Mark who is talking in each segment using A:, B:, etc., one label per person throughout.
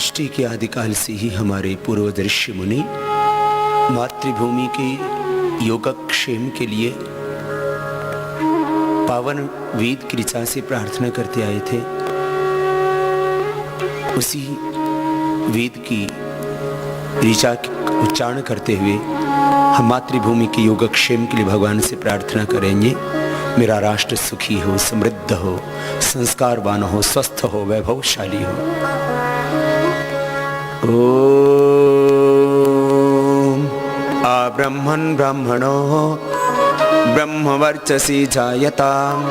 A: सृष्टि के आदिकाल से ही हमारे पूर्व ऋषि मुनि मातृभूमि के योगक्षेम के लिए पावन वेद की ऋचा से प्रार्थना करते आए थे। उसी वेद की ऋचा उच्चारण करते हुए हम मातृभूमि के योगक्षेम के लिए भगवान से प्रार्थना करेंगे। मेरा राष्ट्र सुखी हो, समृद्ध हो, संस्कारवान हो, स्वस्थ हो, वैभवशाली हो। ओम आ ब्रह्मन् ब्रह्मणो ब्रह्मवर्चसी जायताम्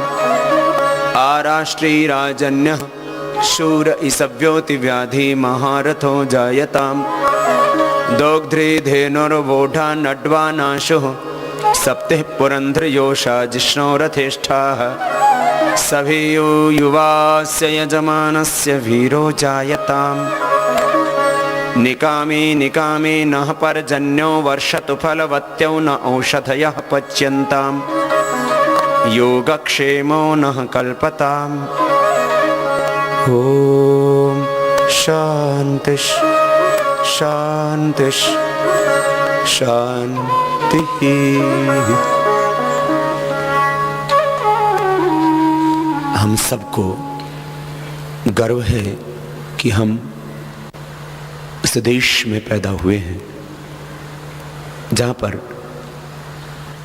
A: आ राष्ट्री राजन्यः शूर इसव्योति व्याधि महारथो जायताम् दोग्ध्री धेनुर्वोढा नड्वानाशुः सप्तः पुरंध्रयोषा जिष्णोरथेष्ठाः सभी युवास्य यजमानस्य वीरो जायताम् निकामी निकामी नः पर्जन्यो वर्षतु फलवत्यौ न औषधयः पच्यन्ताम् योगक्षेमो नः कल्पताम्। ओम शांति शांति शांति। हम सबको गर्व है कि हम इस देश में पैदा हुए हैं जहां पर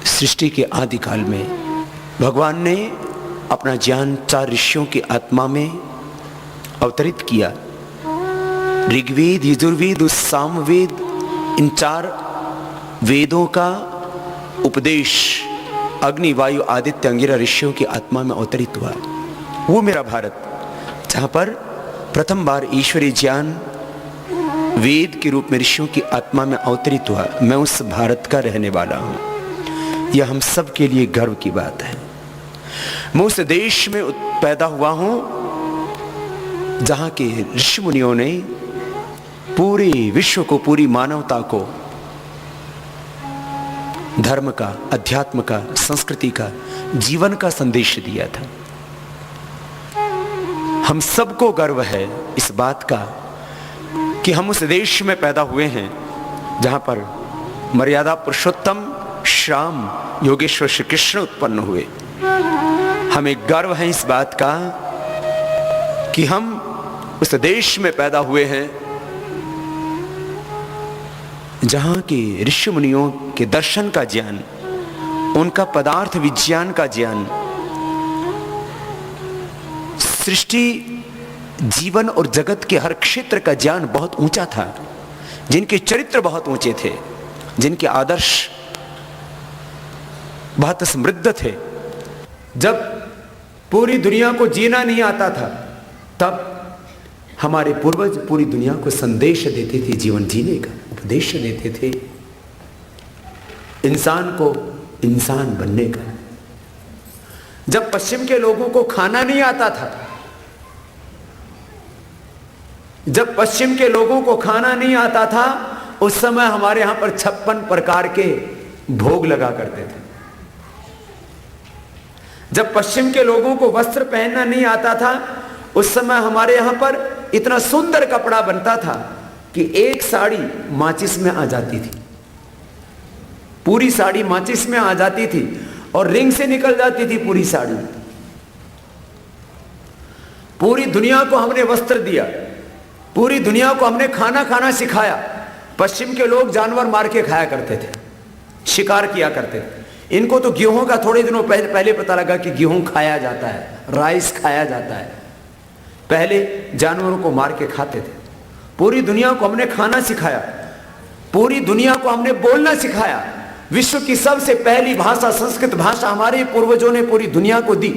A: सृष्टि के आदिकाल में भगवान ने अपना ज्ञान 4 ऋषियों की आत्मा में अवतरित किया। ऋग्वेद, यजुर्वेद, सामवेद, इन 4 वेदों का उपदेश अग्नि, वायु, आदित्य, अंगिरा ऋषियों की आत्मा में अवतरित हुआ। वो मेरा भारत जहां पर प्रथम बार ईश्वरीय ज्ञान वेद के रूप में ऋषियों की आत्मा में अवतरित हुआ। मैं उस भारत का रहने वाला हूं। यह हम सब के लिए गर्व की बात है। मैं उस देश में पैदा हुआ हूं जहां के ऋषि मुनियों ने पूरे विश्व को, पूरी मानवता को धर्म का, अध्यात्म का, संस्कृति का, जीवन का संदेश दिया था। हम सबको गर्व है इस बात का कि हम उस देश में पैदा हुए हैं जहां पर मर्यादा पुरुषोत्तम श्याम योगेश्वर श्री कृष्ण उत्पन्न हुए। हमें गर्व है इस बात का कि हम उस देश में पैदा हुए हैं जहां के ऋषि मुनियों के दर्शन का ज्ञान, उनका पदार्थ विज्ञान का ज्ञान, सृष्टि, जीवन और जगत के हर क्षेत्र का ज्ञान बहुत ऊंचा था, जिनके चरित्र बहुत ऊंचे थे, जिनके आदर्श बहुत समृद्ध थे। जब पूरी दुनिया को जीना नहीं आता था तब हमारे पूर्वज पूरी दुनिया को संदेश देते थे, जीवन जीने का उपदेश देते थे, इंसान को इंसान बनने का। जब पश्चिम के लोगों को खाना नहीं आता था, जब पश्चिम के लोगों को खाना नहीं आता था, उस समय हमारे यहां पर 56 प्रकार के भोग लगा करते थे। जब पश्चिम के लोगों को वस्त्र पहनना नहीं आता था, उस समय हमारे यहां पर इतना सुंदर कपड़ा बनता था कि एक साड़ी माचिस में आ जाती थी, पूरी साड़ी माचिस में आ जाती थी और रिंग से निकल जाती थी पूरी साड़ी। पूरी दुनिया को हमने वस्त्र दिया, पूरी दुनिया को हमने खाना खाना सिखाया। पश्चिम के लोग जानवर मार के खाया करते थे, शिकार किया करते थे। इनको तो गेहूं का थोड़े दिनों पहले पता लगा कि गेहूं खाया जाता है, राइस खाया जाता है। पहले जानवरों को मार के खाते थे। पूरी दुनिया को हमने खाना सिखाया, पूरी दुनिया को हमने बोलना सिखाया। विश्व की सबसे पहली भाषा संस्कृत भाषा हमारे पूर्वजों ने पूरी दुनिया को दी।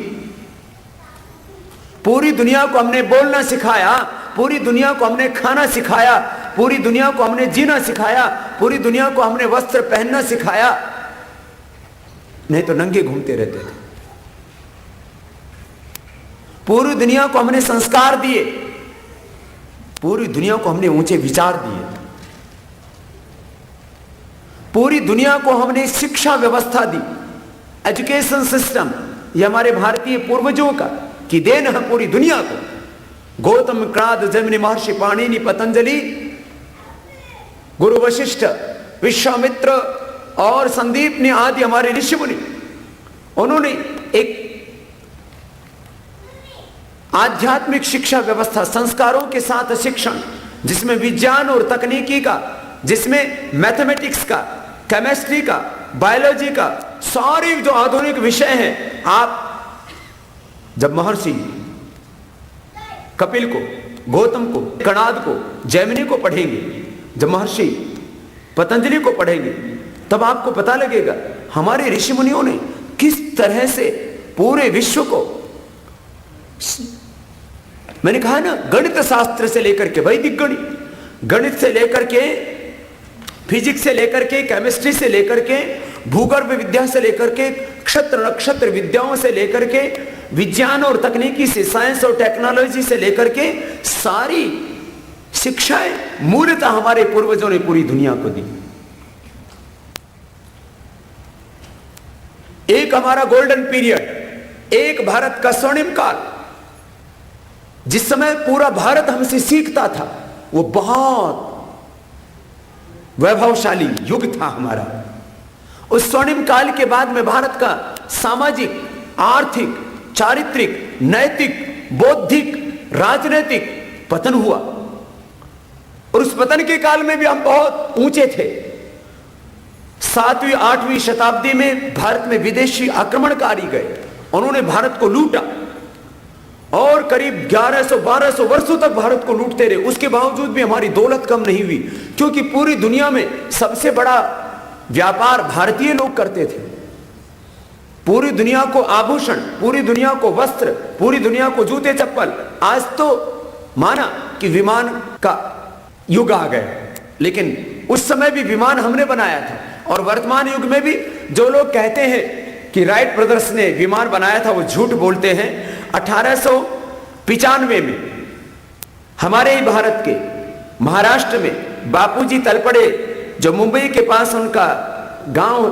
A: पूरी दुनिया को हमने बोलना सिखाया, पूरी दुनिया को हमने खाना सिखाया, पूरी दुनिया को हमने जीना सिखाया, पूरी दुनिया को हमने वस्त्र पहनना सिखाया। नहीं तो नंगे घूमते रहते थे। पूरी दुनिया को हमने संस्कार दिए, पूरी दुनिया को हमने ऊंचे विचार दिए, पूरी दुनिया को हमने शिक्षा व्यवस्था दी। एजुकेशन सिस्टम ये हमारे भारतीय पूर्वजों का की देन है पूरी दुनिया को। गौतम, क्राद, जैमिनी महर्षि, पाणिनि, पतंजलि, गुरु वशिष्ठ, विश्वामित्र और संदीप ने आदि हमारे ऋषि मुनि, उन्होंने एक आध्यात्मिक शिक्षा व्यवस्था, संस्कारों के साथ शिक्षण, जिसमें विज्ञान और तकनीकी का, जिसमें मैथमेटिक्स का, केमिस्ट्री का, बायोलॉजी का, सारे जो आधुनिक विषय हैं, आप जब महर्षि कपिल को, गौतम को, कणाद को, जैमिनी को पढ़ेंगे, जब महर्षि पतंजलि को पढ़ेंगे, तब आपको पता लगेगा हमारे ऋषि मुनियों ने किस तरह से पूरे विश्व को, मैंने कहा ना, गणित शास्त्र से लेकर के वैदिक गणित, गणित से लेकर के फिजिक्स से लेकर के केमिस्ट्री से लेकर के भूगर्भ विद्या से लेकर के क्षत्र नक्षत्र विद्याओं से लेकर के विज्ञान और तकनीकी से, साइंस और टेक्नोलॉजी से लेकर के सारी शिक्षाएं मूलतः हमारे पूर्वजों ने पूरी दुनिया को दी। एक हमारा गोल्डन पीरियड, एक भारत का स्वर्णिम काल, जिस समय पूरा भारत हमसे सीखता था, वो बहुत वैभवशाली युग था हमारा। उस स्वर्णिम काल के बाद में भारत का सामाजिक, आर्थिक, चारित्रिक, नैतिक, बौद्धिक, राजनीतिक पतन हुआ, और उस पतन के काल में भी हम बहुत ऊंचे थे। 7वीं 8वीं शताब्दी में भारत में विदेशी आक्रमणकारी गए, उन्होंने भारत को लूटा और करीब 1100-1200 वर्षों तक भारत को लूटते रहे। उसके बावजूद भी हमारी दौलत कम नहीं हुई, क्योंकि पूरी दुनिया में सबसे बड़ा व्यापार भारतीय लोग करते थे। पूरी दुनिया को आभूषण, पूरी दुनिया को वस्त्र, पूरी दुनिया को जूते चप्पल। आज तो माना कि विमान का युग आ गया, लेकिन उस समय भी विमान हमने बनाया था। और वर्तमान युग में भी जो लोग कहते हैं कि राइट ब्रदर्स ने विमान बनाया था, वो झूठ बोलते हैं। 1895 में हमारे ही भारत के महाराष्ट्र में बापूजी तलपड़े, जो मुंबई के पास उनका गांव,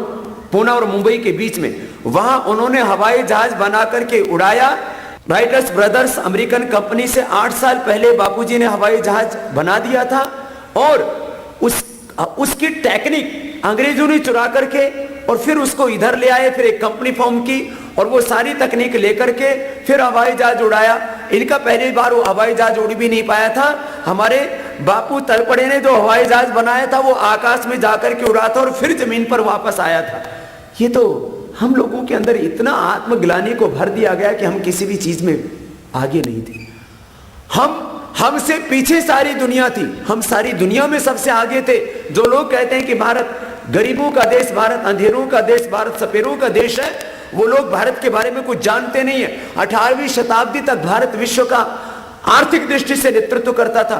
A: पुणे और मुंबई के बीच में, वहां उन्होंने हवाई जहाज बना करके उड़ाया। राइटर्स ब्रदर्स अमेरिकन कंपनी से 8 साल पहले बापूजी ने हवाई जहाज बना दिया था, और उसकी टेक्निक अंग्रेजों ने चुरा करके और फिर उसको इधर ले आए, फिर एक कंपनी फॉर्म की और वो सारी तकनीक लेकर के फिर हवाई जहाज उड़ाया। इनका पहली बार वो हवाई जहाज उड़ भी नहीं पाया था। हमारे बापू तलपड़े ने जो हवाई जहाज बनाया था, वो आकाश में जाकर के उड़ा था और फिर जमीन पर वापस आया था। ये तो हम लोगों के अंदर इतना आत्मग्लानि को भर दिया गया कि हम किसी भी चीज में आगे नहीं थे। हमसे पीछे सारी दुनिया थी, हम सारी दुनिया में सबसे आगे थे। जो लोग कहते हैं कि भारत गरीबों का देश, भारत अंधेरों का देश, भारत सपेरों का देश है, वो लोग भारत के बारे में कुछ जानते नहीं है। 18वीं शताब्दी तक भारत विश्व का आर्थिक दृष्टि से नेतृत्व करता था।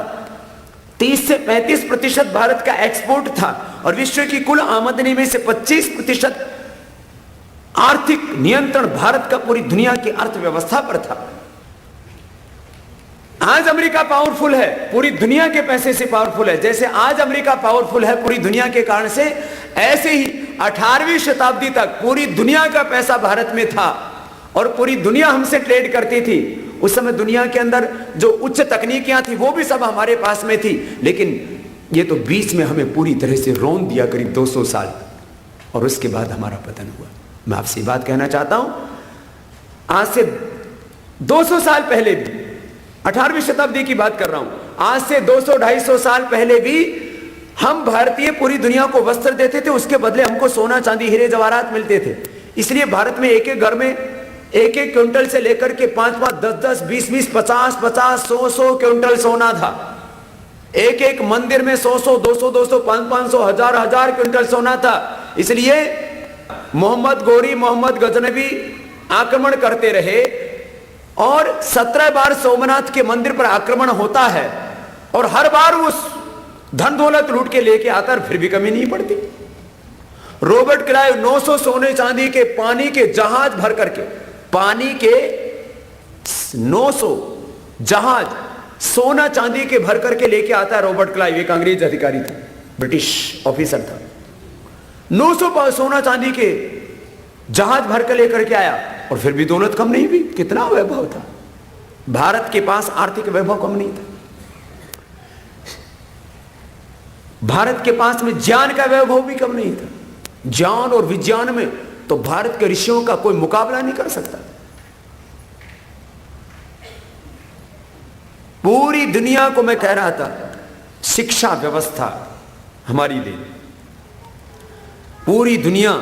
A: 30 से 35% भारत का एक्सपोर्ट था, और विश्व की कुल आमदनी में से 25% आर्थिक नियंत्रण भारत का पूरी दुनिया की अर्थव्यवस्था पर था। आज अमेरिका पावरफुल है, पूरी दुनिया के पैसे से पावरफुल है। जैसे आज अमेरिका पावरफुल है पूरी दुनिया के कारण से, ऐसे ही 18वीं शताब्दी तक पूरी दुनिया का पैसा भारत में था और पूरी दुनिया हमसे ट्रेड करती थी। उस समय दुनिया के अंदर जो उच्च तकनीकियां थी वो भी सब हमारे पास में थी, लेकिन ये तो बीच में हमें पूरी तरह से रौंद दिया करीब 200 साल, और उसके बाद हमारा पतन हुआ। मैं आपसे ये बात कहना चाहता हूं, आज से 200 साल पहले भी, 18वीं शताब्दी की बात कर रहा हूं, आज से 200-250 साल पहले भी हम भारतीय पूरी दुनिया को वस्त्र देते थे, उसके बदले हमको सोना चांदी हीरे जवाहरात मिलते थे। इसलिए भारत में एक एक घर में 1-1 क्विंटल से लेकर के 5-5, 10-10, 20-20, 50-50, 100-100 क्विंटल सोना था। एक एक मंदिर में 100-100, 200-200, 500-500, 1000-1000 क्विंटल सोना था। इसलिए मोहम्मद गोरी, मोहम्मद गजनबी आक्रमण करते रहे, और 17 बार सोमनाथ के मंदिर पर आक्रमण होता है, और हर बार वो धन दौलत लूट के लेके आता, फिर भी कमी नहीं पड़ती। रॉबर्ट क्लाइव 900 सोने चांदी के पानी के जहाज भर करके, पानी के 900 जहाज सोना चांदी के भर करके लेके आता है रॉबर्ट क्लाइव। एक अंग्रेज अधिकारी था, ब्रिटिश ऑफिसर था, 900 सोना चांदी के जहाज भर कर लेकर के आया, और फिर भी दौलत कम नहीं हुई। कितना वैभव था। भारत के पास आर्थिक वैभव कम नहीं था, भारत के पास में ज्ञान का वैभव भी कम नहीं था। ज्ञान और विज्ञान में तो भारत के ऋषियों का कोई मुकाबला नहीं कर सकता। पूरी दुनिया को मैं कह रहा था, शिक्षा व्यवस्था हमारी देन, पूरी दुनिया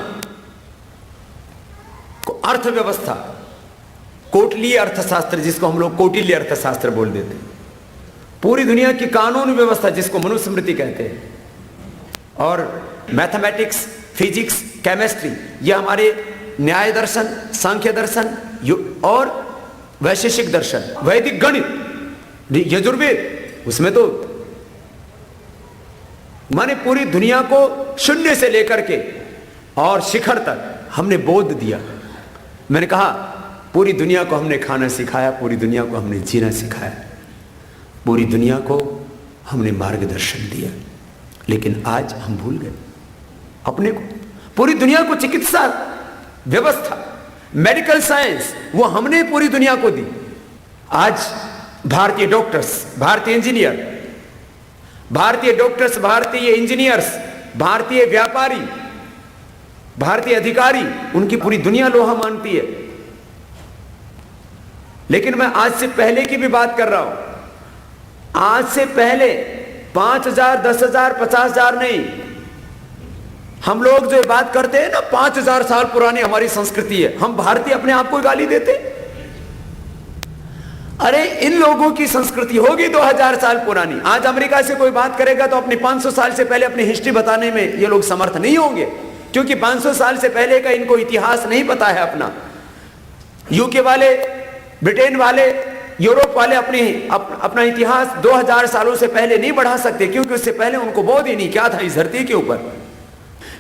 A: को अर्थव्यवस्था, कोटलीय अर्थशास्त्र जिसको हम लोग कौटिल्य अर्थशास्त्र बोल देते हैं, पूरी दुनिया की कानून व्यवस्था जिसको मनुस्मृति कहते हैं, और मैथमेटिक्स, फिजिक्स, केमिस्ट्री, ये हमारे न्याय दर्शन, सांख्य दर्शन और वैशेषिक दर्शन, वैदिक गणित, यजुर्वेद, उसमें तो माने पूरी दुनिया को शून्य से लेकर के और शिखर तक हमने बोध दिया। मैंने कहा पूरी दुनिया को हमने खाना सिखाया, पूरी दुनिया को हमने जीना सिखाया, पूरी दुनिया को हमने मार्गदर्शन दिया, लेकिन आज हम भूल गए अपने को। पूरी दुनिया को चिकित्सा व्यवस्था, मेडिकल साइंस, वो हमने पूरी दुनिया को दी। आज भारतीय डॉक्टर्स, भारतीय इंजीनियर, भारतीय डॉक्टर्स, भारतीय इंजीनियर्स, भारतीय व्यापारी, भारतीय अधिकारी, उनकी पूरी दुनिया लोहा मानती है। लेकिन मैं आज से पहले की भी बात कर रहा हूं। आज से पहले 5,000, 10,000, 50,000 नहीं, हम लोग जो बात करते हैं ना 5,000 साल पुरानी हमारी संस्कृति है, हम भारतीय अपने आप को गाली देते। अरे इन लोगों की संस्कृति होगी 2000 साल पुरानी। आज अमेरिका से कोई बात करेगा तो अपनी 500 साल से पहले अपनी हिस्ट्री बताने में ये लोग समर्थ नहीं होंगे, क्योंकि 500 साल से पहले का इनको इतिहास नहीं पता है अपना। यूके वाले, ब्रिटेन वाले, यूरोप वाले अपना इतिहास 2000 सालों से पहले नहीं बढ़ा सकते, क्योंकि उससे पहले उनको बोध ही नहीं क्या था इस धरती के ऊपर।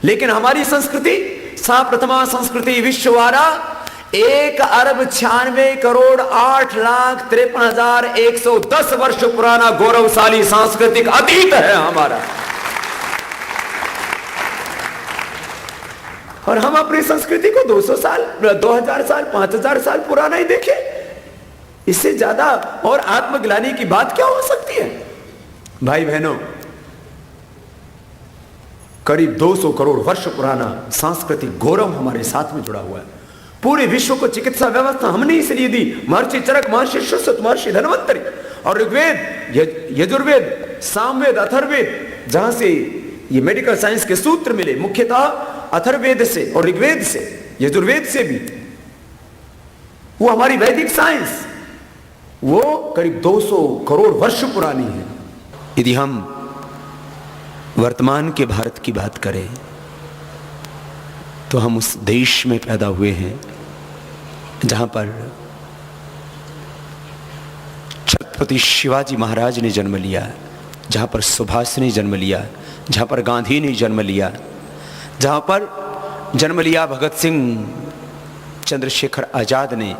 A: लेकिन हमारी संस्कृति, सा प्रथमा संस्कृति विश्ववारा, 1,96,8,53,110 वर्ष पुराना गौरवशाली सांस्कृतिक अतीत है हमारा। और हम अपनी संस्कृति को 200 साल, 2000 साल, 5000 साल पुराना ही देखें। इससे ज्यादा और आत्मग्लानि की बात क्या हो सकती है? भाई बहनों, करीब 200 करोड़ वर्ष पुराना सांस्कृतिक गौरव हमारे साथ में जुड़ा हुआ है। पूरे विश्व को चिकित्सा व्यवस्था हमने इसलिए दी। महर्षि चरक, महर्षि सुश्रुत, महर्षि धन्वंतरि और ऋग्वेद, यजुर्वेद, सामवेद, अथर्ववेद, जहां से ये मेडिकल साइंस के सूत्र मिले, मुख्यतः अथर्ववेद से और ऋग्वेद से, यजुर्वेद से भी, वो हमारी वैदिक साइंस, वो करीब 200 करोड़ वर्ष पुरानी है। यदि हम वर्तमान के भारत की बात करें तो हम उस देश में पैदा हुए हैं जहां पर छत्रपति शिवाजी महाराज ने जन्म लिया, जहां पर सुभाष ने जन्म लिया, जहां पर गांधी ने जन्म लिया, जहां पर जन्म लिया भगत सिंह, चंद्रशेखर आजाद ने,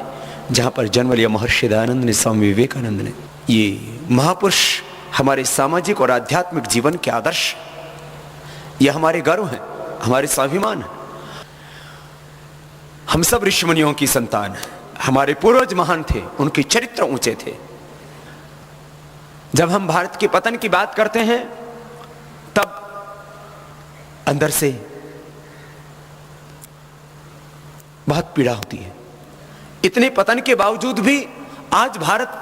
A: जहां पर जन्म लिया महर्षि दयानंद ने, स्वामी विवेकानंद ने। ये महापुरुष हमारे सामाजिक और आध्यात्मिक जीवन के आदर्श, ये हमारे गर्व हैं, हमारे स्वाभिमान है। हम सब ऋषि मुनियों की संतान हैं। हमारे पूर्वज महान थे, उनके चरित्र ऊंचे थे। जब हम भारत के पतन की बात करते हैं तब अंदर से बहुत पीड़ा होती है। इतने पतन के बावजूद भी आज भारत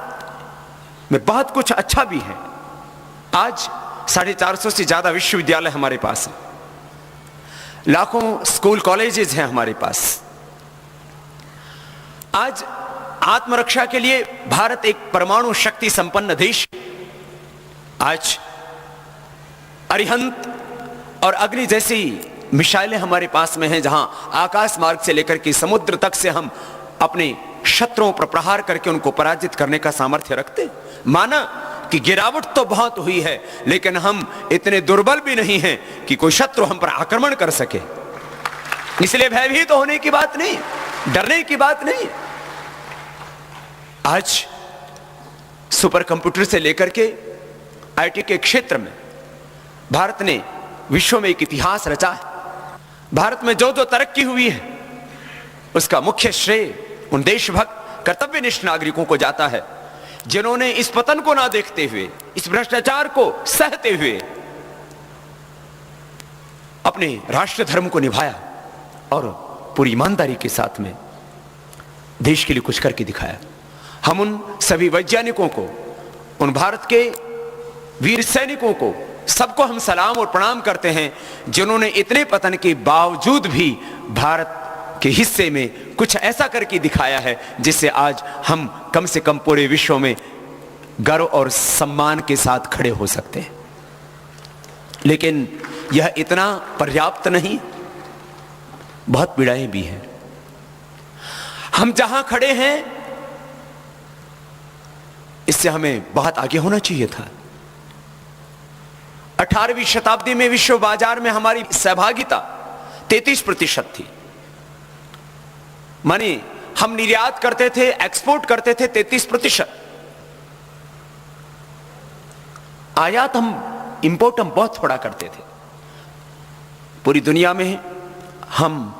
A: में बहुत कुछ अच्छा भी है। आज 450 से ज्यादा विश्वविद्यालय हमारे पास हैं, लाखों स्कूल कॉलेजेस हैं हमारे पास। आज आत्मरक्षा के लिए भारत एक परमाणु शक्ति संपन्न देश। आज अरिहंत और अग्नि जैसी मिसाइलें हमारे पास में हैं, जहां आकाश मार्ग से लेकर के समुद्र तक से हम अपने शत्रुओं पर प्रहार करके उनको पराजित करने का सामर्थ्य रखते। माना कि गिरावट तो बहुत हुई है, लेकिन हम इतने दुर्बल भी नहीं हैं कि कोई शत्रु हम पर आक्रमण कर सके। इसलिए भयभीत होने की बात नहीं, डरने की बात नहीं। आज सुपर कंप्यूटर से लेकर के आईटी के क्षेत्र में भारत ने विश्व में एक इतिहास रचा है। भारत में जो जो तरक्की हुई है उसका मुख्य श्रेय उन देशभक्त कर्तव्यनिष्ठ नागरिकों को जाता है जिन्होंने इस पतन को ना देखते हुए, इस भ्रष्टाचार को सहते हुए अपने राष्ट्र धर्म को निभाया और पूरी ईमानदारी के साथ में देश के लिए कुछ करके दिखाया। हम उन सभी वैज्ञानिकों को, उन भारत के वीर सैनिकों को, सबको हम सलाम और प्रणाम करते हैं, जिन्होंने इतने पतन के बावजूद भी भारत के हिस्से में कुछ ऐसा करके दिखाया है जिससे आज हम कम से कम पूरे विश्व में गर्व और सम्मान के साथ खड़े हो सकते हैं। लेकिन यह इतना पर्याप्त नहीं, बहुत पीड़ाएं भी हैं। हम जहां खड़े हैं इससे हमें बहुत आगे होना चाहिए था। 18वीं शताब्दी में विश्व बाजार में हमारी सहभागिता 33% थी। माने हम निर्यात करते थे, एक्सपोर्ट करते थे 33%। आयात इंपोर्ट हम बहुत थोड़ा करते थे। पूरी दुनिया में हम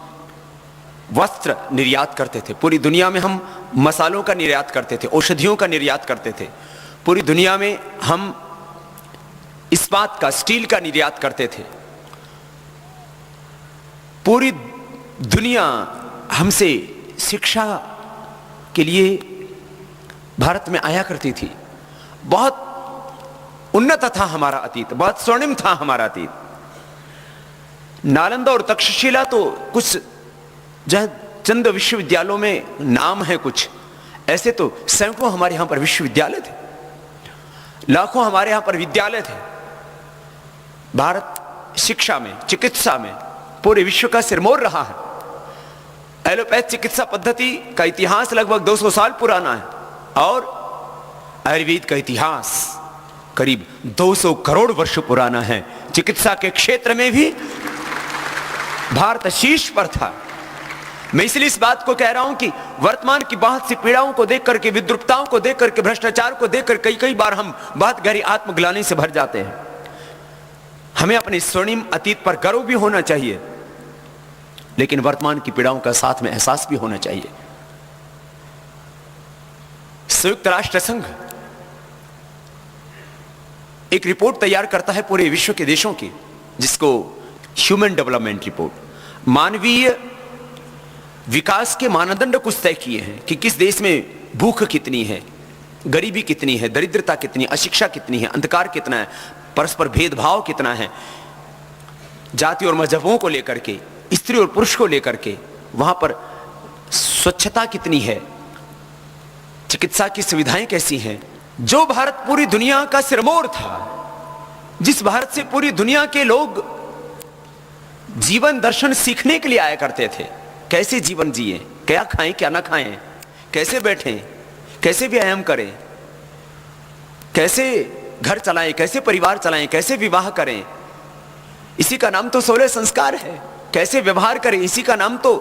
A: वस्त्र निर्यात करते थे, पूरी दुनिया में हम मसालों का निर्यात करते थे, औषधियों का निर्यात करते थे, पूरी दुनिया में हम इस्पात का, स्टील का निर्यात करते थे। पूरी दुनिया हमसे शिक्षा के लिए भारत में आया करती थी। बहुत उन्नत था हमारा अतीत, बहुत स्वर्णिम था हमारा अतीत। नालंदा और तक्षशिला तो कुछ चंद विश्वविद्यालयों में नाम है, कुछ ऐसे तो सैकड़ों हमारे यहां पर विश्वविद्यालय थे, लाखों हमारे यहां पर विद्यालय थे। भारत शिक्षा में, चिकित्सा में पूरे विश्व का सिरमौर रहा है। एलोपैथ चिकित्सा पद्धति का इतिहास लगभग 200 साल पुराना है और आयुर्वेद का इतिहास करीब 200 करोड़ वर्ष पुराना है। चिकित्सा के क्षेत्र में भी भारत शीर्ष पर था। मैं इसलिए इस बात को कह रहा हूं कि वर्तमान की बहुत सी पीड़ाओं को देख करके, विद्रुपताओं को देख करके, भ्रष्टाचार को देख कर कई बार हम बहुत गहरी आत्मग्लानि से भर जाते हैं। हमें अपने स्वर्णिम अतीत पर गर्व भी होना चाहिए, लेकिन वर्तमान की पीड़ाओं का साथ में एहसास भी होना चाहिए। संयुक्त राष्ट्र संघ एक रिपोर्ट तैयार करता है पूरे विश्व के देशों की, जिसको ह्यूमन डेवलपमेंट रिपोर्ट, मानवीय विकास के मानदंड कुछ तय किए हैं कि किस देश में भूख कितनी है, गरीबी कितनी है, दरिद्रता कितनी है, अशिक्षा कितनी है, अंधकार कितना है, परस्पर भेदभाव कितना है, जाति और मजहबों को लेकर के, स्त्री और पुरुष को लेकर के, वहां पर स्वच्छता कितनी है, चिकित्सा की सुविधाएं कैसी हैं। जो भारत पूरी दुनिया का सिरमौर था, जिस भारत से पूरी दुनिया के लोग जीवन दर्शन सीखने के लिए आया करते थे, कैसे जीवन जिए, क्या खाएं क्या ना खाएं, कैसे बैठें, कैसे व्यायाम करें, कैसे घर चलाएं, कैसे परिवार चलाएं, कैसे विवाह करें, इसी का नाम तो 16 संस्कार है। कैसे व्यवहार करें, इसी का नाम तो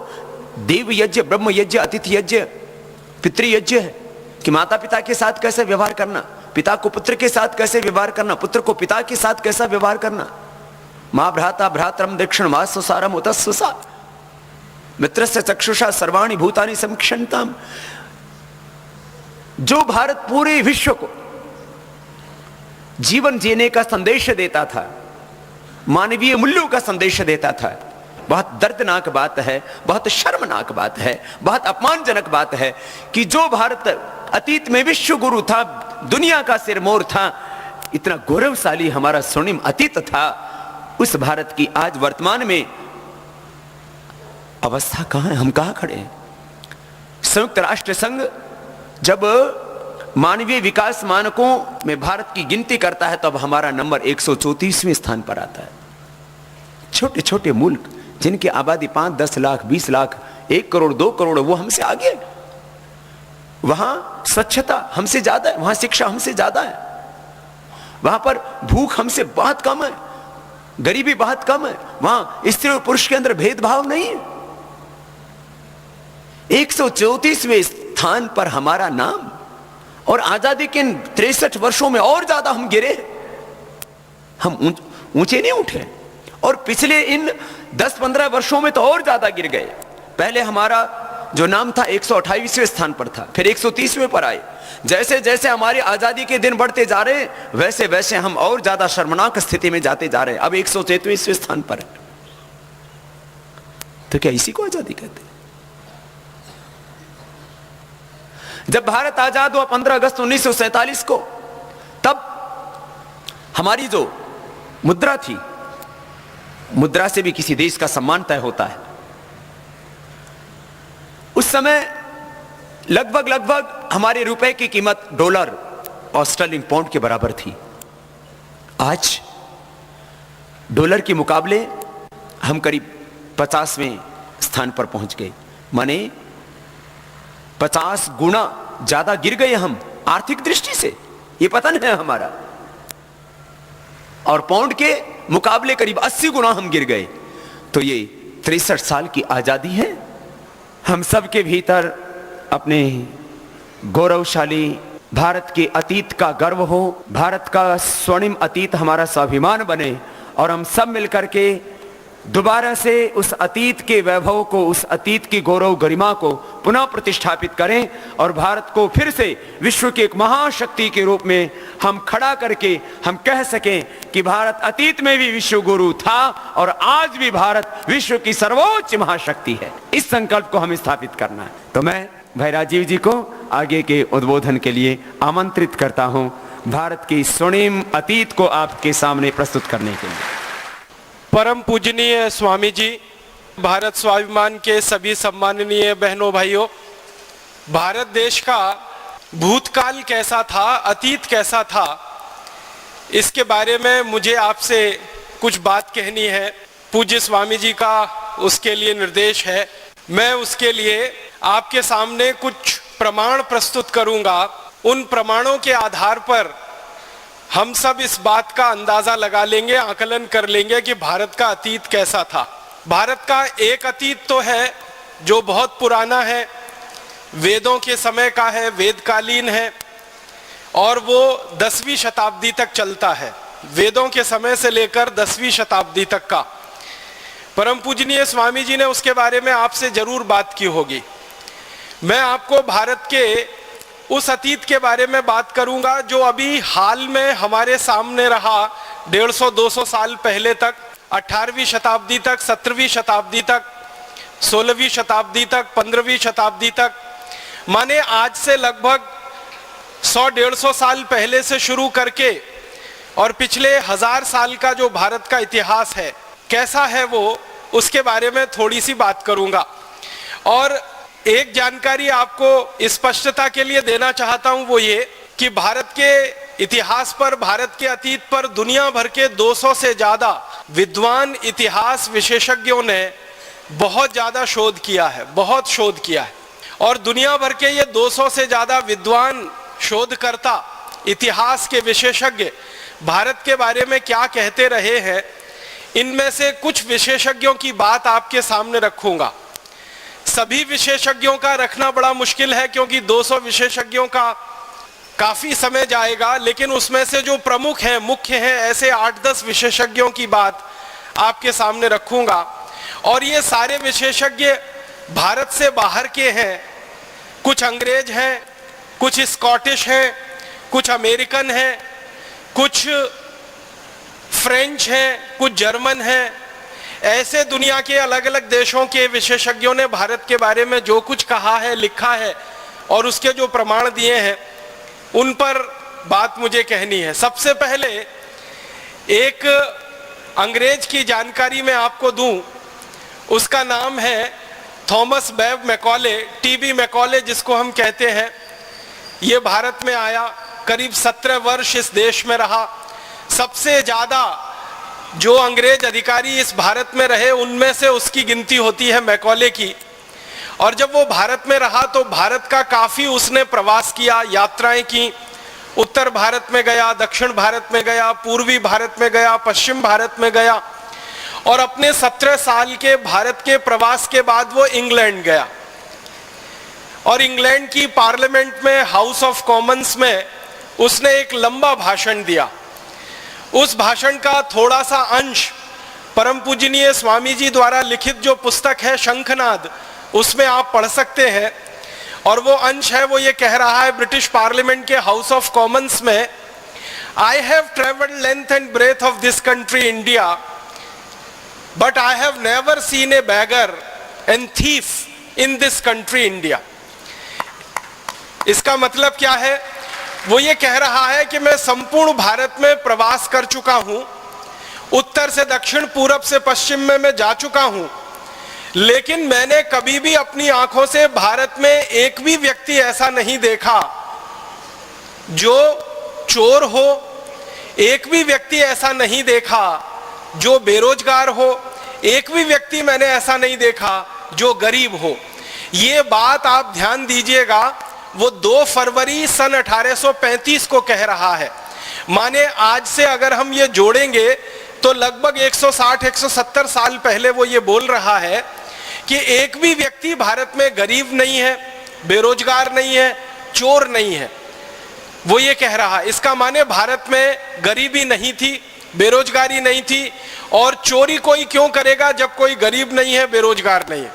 A: देव यज्ञ, ब्रह्म यज्ञ, अतिथि यज्ञ, पितृयज्ञ है कि माता पिता के साथ कैसे व्यवहार करना, पिता को पुत्र के साथ कैसे व्यवहार करना, पुत्र को पिता के साथ कैसा व्यवहार करना। मां भ्राता भ्रातरम दक्षिण मास्वसारम उतस्वसा मित्रस्य चक्षुषा सर्वाणि भूतानि समीक्षन्ताम। जो भारत पूरे विश्व को जीवन जीने का संदेश देता था, मानवीय मूल्यों का संदेश देता था, बहुत दर्दनाक बात है, बहुत शर्मनाक बात है, बहुत अपमानजनक बात है कि जो भारत अतीत में विश्व गुरु था, दुनिया का सिरमौर था, इतना गौरवशाली हमारा स्वर्णिम अतीत था, उस भारत की आज वर्तमान में अवस्था कहां है, हम कहां खड़े हैं। संयुक्त राष्ट्र संघ जब मानवीय विकास मानकों में भारत की गिनती करता है तब हमारा नंबर 134वें स्थान पर आता है। छोटे छोटे मुल्क जिनकी आबादी 5, 10 लाख, 20 लाख, 1 करोड़, 2 करोड़, वो हमसे आगे है। वहां स्वच्छता हमसे ज्यादा है, वहां शिक्षा हमसे ज्यादा है, वहां पर भूख हमसे बहुत कम है, गरीबी बहुत कम है, वहां स्त्री और पुरुष के अंदर भेदभाव नहीं है। 134वें स्थान पर हमारा नाम, और आजादी के 63 वर्षों में और ज्यादा हम गिरे, हम ऊंचे नहीं उठे, और पिछले इन 10-15 वर्षों में तो और ज्यादा गिर गए। पहले हमारा जो नाम था 128वें स्थान पर था, फिर 130वें पर आए। जैसे जैसे हमारी आजादी के दिन बढ़ते जा रहे वैसे वैसे हम और ज्यादा शर्मनाक स्थिति में जाते जा रहे हैं। अब 143वें स्थान पर है। तो क्या इसी को आजादी कहते हैं? जब भारत आजाद हुआ 15 अगस्त 1947 को, तब हमारी जो मुद्रा थी, मुद्रा से भी किसी देश का सम्मान तय होता है। उस समय लगभग हमारे रुपए की कीमत डॉलर और स्टर्लिंग पाउंड के बराबर थी। आज डॉलर के मुकाबले हम करीब 50वें स्थान पर पहुंच गए, माने 50 गुना ज्यादा गिर गए हम आर्थिक दृष्टि से। यह पतन है हमारा। और पाउंड के मुकाबले करीब 80 गुना हम गिर गए। तो ये 63 साल की आजादी है। हम सब के भीतर अपने गौरवशाली भारत के अतीत का गर्व हो, भारत का स्वर्णिम अतीत हमारा स्वाभिमान बने, और हम सब मिलकर के दोबारा से उस अतीत के वैभव को, उस अतीत की गौरव गरिमा को पुनः प्रतिष्ठापित करें और भारत को फिर से विश्व की एक महाशक्ति के रूप में हम खड़ा करके हम कह सकें कि भारत अतीत में भी विश्व गुरु था और आज भी भारत विश्व की सर्वोच्च महाशक्ति है। इस संकल्प को हमें स्थापित करना है। तो मैं भाई राजीव जी को आगे के उद्बोधन के लिए आमंत्रित करता हूं, भारत की स्वर्णिम अतीत को आपके सामने प्रस्तुत करने के लिए।
B: परम पूजनीय स्वामी जी, भारत स्वाभिमान के सभी सम्माननीय बहनों भाइयों, भारत देश का भूतकाल कैसा था, अतीत कैसा था, इसके बारे में मुझे आपसे कुछ बात कहनी है। पूज्य स्वामी जी का उसके लिए निर्देश है। मैं उसके लिए आपके सामने कुछ प्रमाण प्रस्तुत करूंगा। उन प्रमाणों के आधार पर हम सब इस बात का अंदाजा लगा लेंगे, आकलन कर लेंगे कि भारत का अतीत कैसा था। भारत का एक अतीत तो है जो बहुत पुराना है, वेदों के समय का है, वेदकालीन है, और वो 10वीं शताब्दी तक चलता है। वेदों के समय से लेकर 10वीं शताब्दी तक का। परम पूजनीय स्वामी जी ने उसके बारे में आपसे जरूर बात की होगी। मैं आपको भारत के उस अतीत के बारे में बात करूंगा जो अभी हाल में हमारे सामने रहा। 150-200 साल पहले तक, 18वीं शताब्दी तक, 17वीं शताब्दी तक, 16वीं शताब्दी तक, 15वीं शताब्दी तक, माने आज से लगभग 100-150 साल पहले से शुरू करके और पिछले 1000 साल का जो भारत का इतिहास है कैसा है वो, उसके बारे में थोड़ी सी बात करूंगा। और एक जानकारी आपको स्पष्टता के लिए देना चाहता हूं, वो ये कि भारत के इतिहास पर, भारत के अतीत पर दुनिया भर के 200 से ज्यादा विद्वान इतिहास विशेषज्ञों ने बहुत ज्यादा शोध किया है, बहुत शोध किया है। और दुनिया भर के ये 200 से ज्यादा विद्वान शोधकर्ता, इतिहास के विशेषज्ञ भारत के बारे में क्या कहते रहे हैं, इनमें से कुछ विशेषज्ञों की बात आपके सामने रखूंगा। सभी विशेषज्ञों का रखना बड़ा मुश्किल है क्योंकि 200 विशेषज्ञों का काफी समय जाएगा, लेकिन उसमें से जो प्रमुख हैं, मुख्य हैं, ऐसे 8-10 विशेषज्ञों की बात आपके सामने रखूंगा। और ये सारे विशेषज्ञ भारत से बाहर के हैं। कुछ अंग्रेज हैं, कुछ स्कॉटिश हैं, कुछ अमेरिकन हैं, कुछ फ्रेंच हैं, कुछ जर्मन हैं। ऐसे दुनिया के अलग अलग देशों के विशेषज्ञों ने भारत के बारे में जो कुछ कहा है, लिखा है और उसके जो प्रमाण दिए हैं, उन पर बात मुझे कहनी है। सबसे पहले एक अंग्रेज की जानकारी मैं आपको दूं। उसका नाम है थॉमस बेव मैकॉले, टीबी मैकॉले जिसको हम कहते हैं। ये भारत में आया, करीब 17 वर्ष इस देश में रहा। सबसे ज्यादा जो अंग्रेज अधिकारी इस भारत में रहे उनमें से उसकी गिनती होती है मैकॉले की। और जब वो भारत में रहा तो भारत का काफी उसने प्रवास किया, यात्राएं की। उत्तर भारत में गया, दक्षिण भारत में गया, पूर्वी भारत में गया, पश्चिम भारत में गया। और अपने 17 साल के भारत के प्रवास के बाद वो इंग्लैंड गया और इंग्लैंड की पार्लियामेंट में, हाउस ऑफ कॉमन्स में उसने एक लंबा भाषण दिया। उस भाषण का थोड़ा सा अंश परम पूजनीय स्वामी जी द्वारा लिखित जो पुस्तक है शंखनाद, उसमें आप पढ़ सकते हैं। और वो अंश है, वो ये कह रहा है ब्रिटिश पार्लियामेंट के हाउस ऑफ कॉमन्स में, I have travelled length and breadth of this country India, but I have never seen a beggar and thief in this country India. इसका मतलब क्या है? वो ये कह रहा है कि मैं संपूर्ण भारत में प्रवास कर चुका हूं, उत्तर से दक्षिण, पूरब से पश्चिम में मैं जा चुका हूं, लेकिन मैंने कभी भी अपनी आंखों से भारत में एक भी व्यक्ति ऐसा नहीं देखा जो चोर हो, एक भी व्यक्ति ऐसा नहीं देखा जो बेरोजगार हो, एक भी व्यक्ति मैंने ऐसा नहीं देखा जो गरीब हो। ये बात आप ध्यान दीजिएगा, वो 2 फरवरी सन 1835 को कह रहा है। माने आज से अगर हम ये जोड़ेंगे तो लगभग 160-170 साल पहले वो ये बोल रहा है कि एक भी व्यक्ति भारत में गरीब नहीं है, बेरोजगार नहीं है, चोर नहीं है। वो ये कह रहा है, इसका माने भारत में गरीबी नहीं थी, बेरोजगारी नहीं थी, और चोरी कोई क्यों करेगा जब कोई गरीब नहीं है, बेरोजगार नहीं है।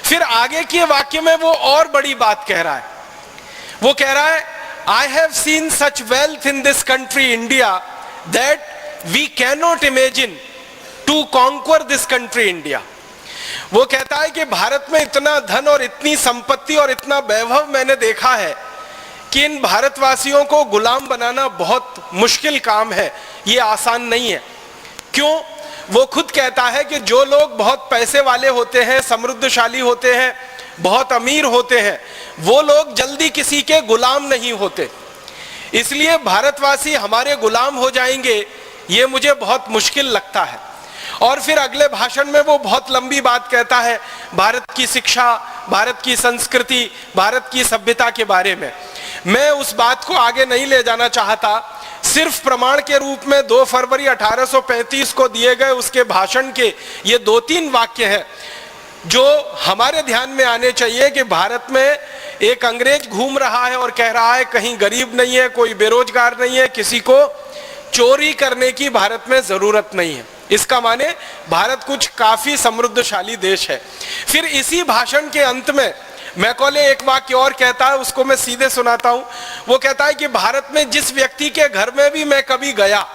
B: फिर आगे के वाक्य में वो और बड़ी बात कह रहा है, वो कह रहा है, I have seen such wealth in this country India that we can not imagine to conquer this country India. वो कहता है कि भारत में इतना धन और इतनी संपत्ति और इतना वैभव मैंने देखा है कि इन भारतवासियों को गुलाम बनाना बहुत मुश्किल काम है, ये आसान नहीं है। क्यों? वो खुद कहता है कि जो लोग बहुत पैसे वाले होते हैं, समृद्धशाली होते हैं, बहुत अमीर होते हैं, वो लोग जल्दी किसी के गुलाम नहीं होते, इसलिए भारतवासी हमारे गुलाम हो जाएंगे, ये मुझे बहुत मुश्किल लगता है। और फिर अगले भाषण में वो बहुत लंबी बात कहता है भारत की शिक्षा, भारत की संस्कृति, भारत की सभ्यता के बारे में। मैं उस बात को आगे नहीं ले जाना चाहता, सिर्फ प्रमाण के रूप में 2 फरवरी 1835 को दिए गए उसके भाषण के ये 2-3 वाक्य हैं जो हमारे ध्यान में आने चाहिए कि भारत में एक अंग्रेज घूम रहा है और कह रहा है कहीं गरीब नहीं है, कोई बेरोजगार नहीं है, किसी को चोरी करने की भारत में जरूरत नहीं है। इसका माने भारत कुछ काफी समृद्धशाली देश है। फिर इसी भाषण के अंत में मैकॉले एक वाक्य और कहता है, उसको मैं सीधे सुनाता हूं। वो कहता है कि भारत में जिस व्यक्ति के घर में भी मैं कभी गया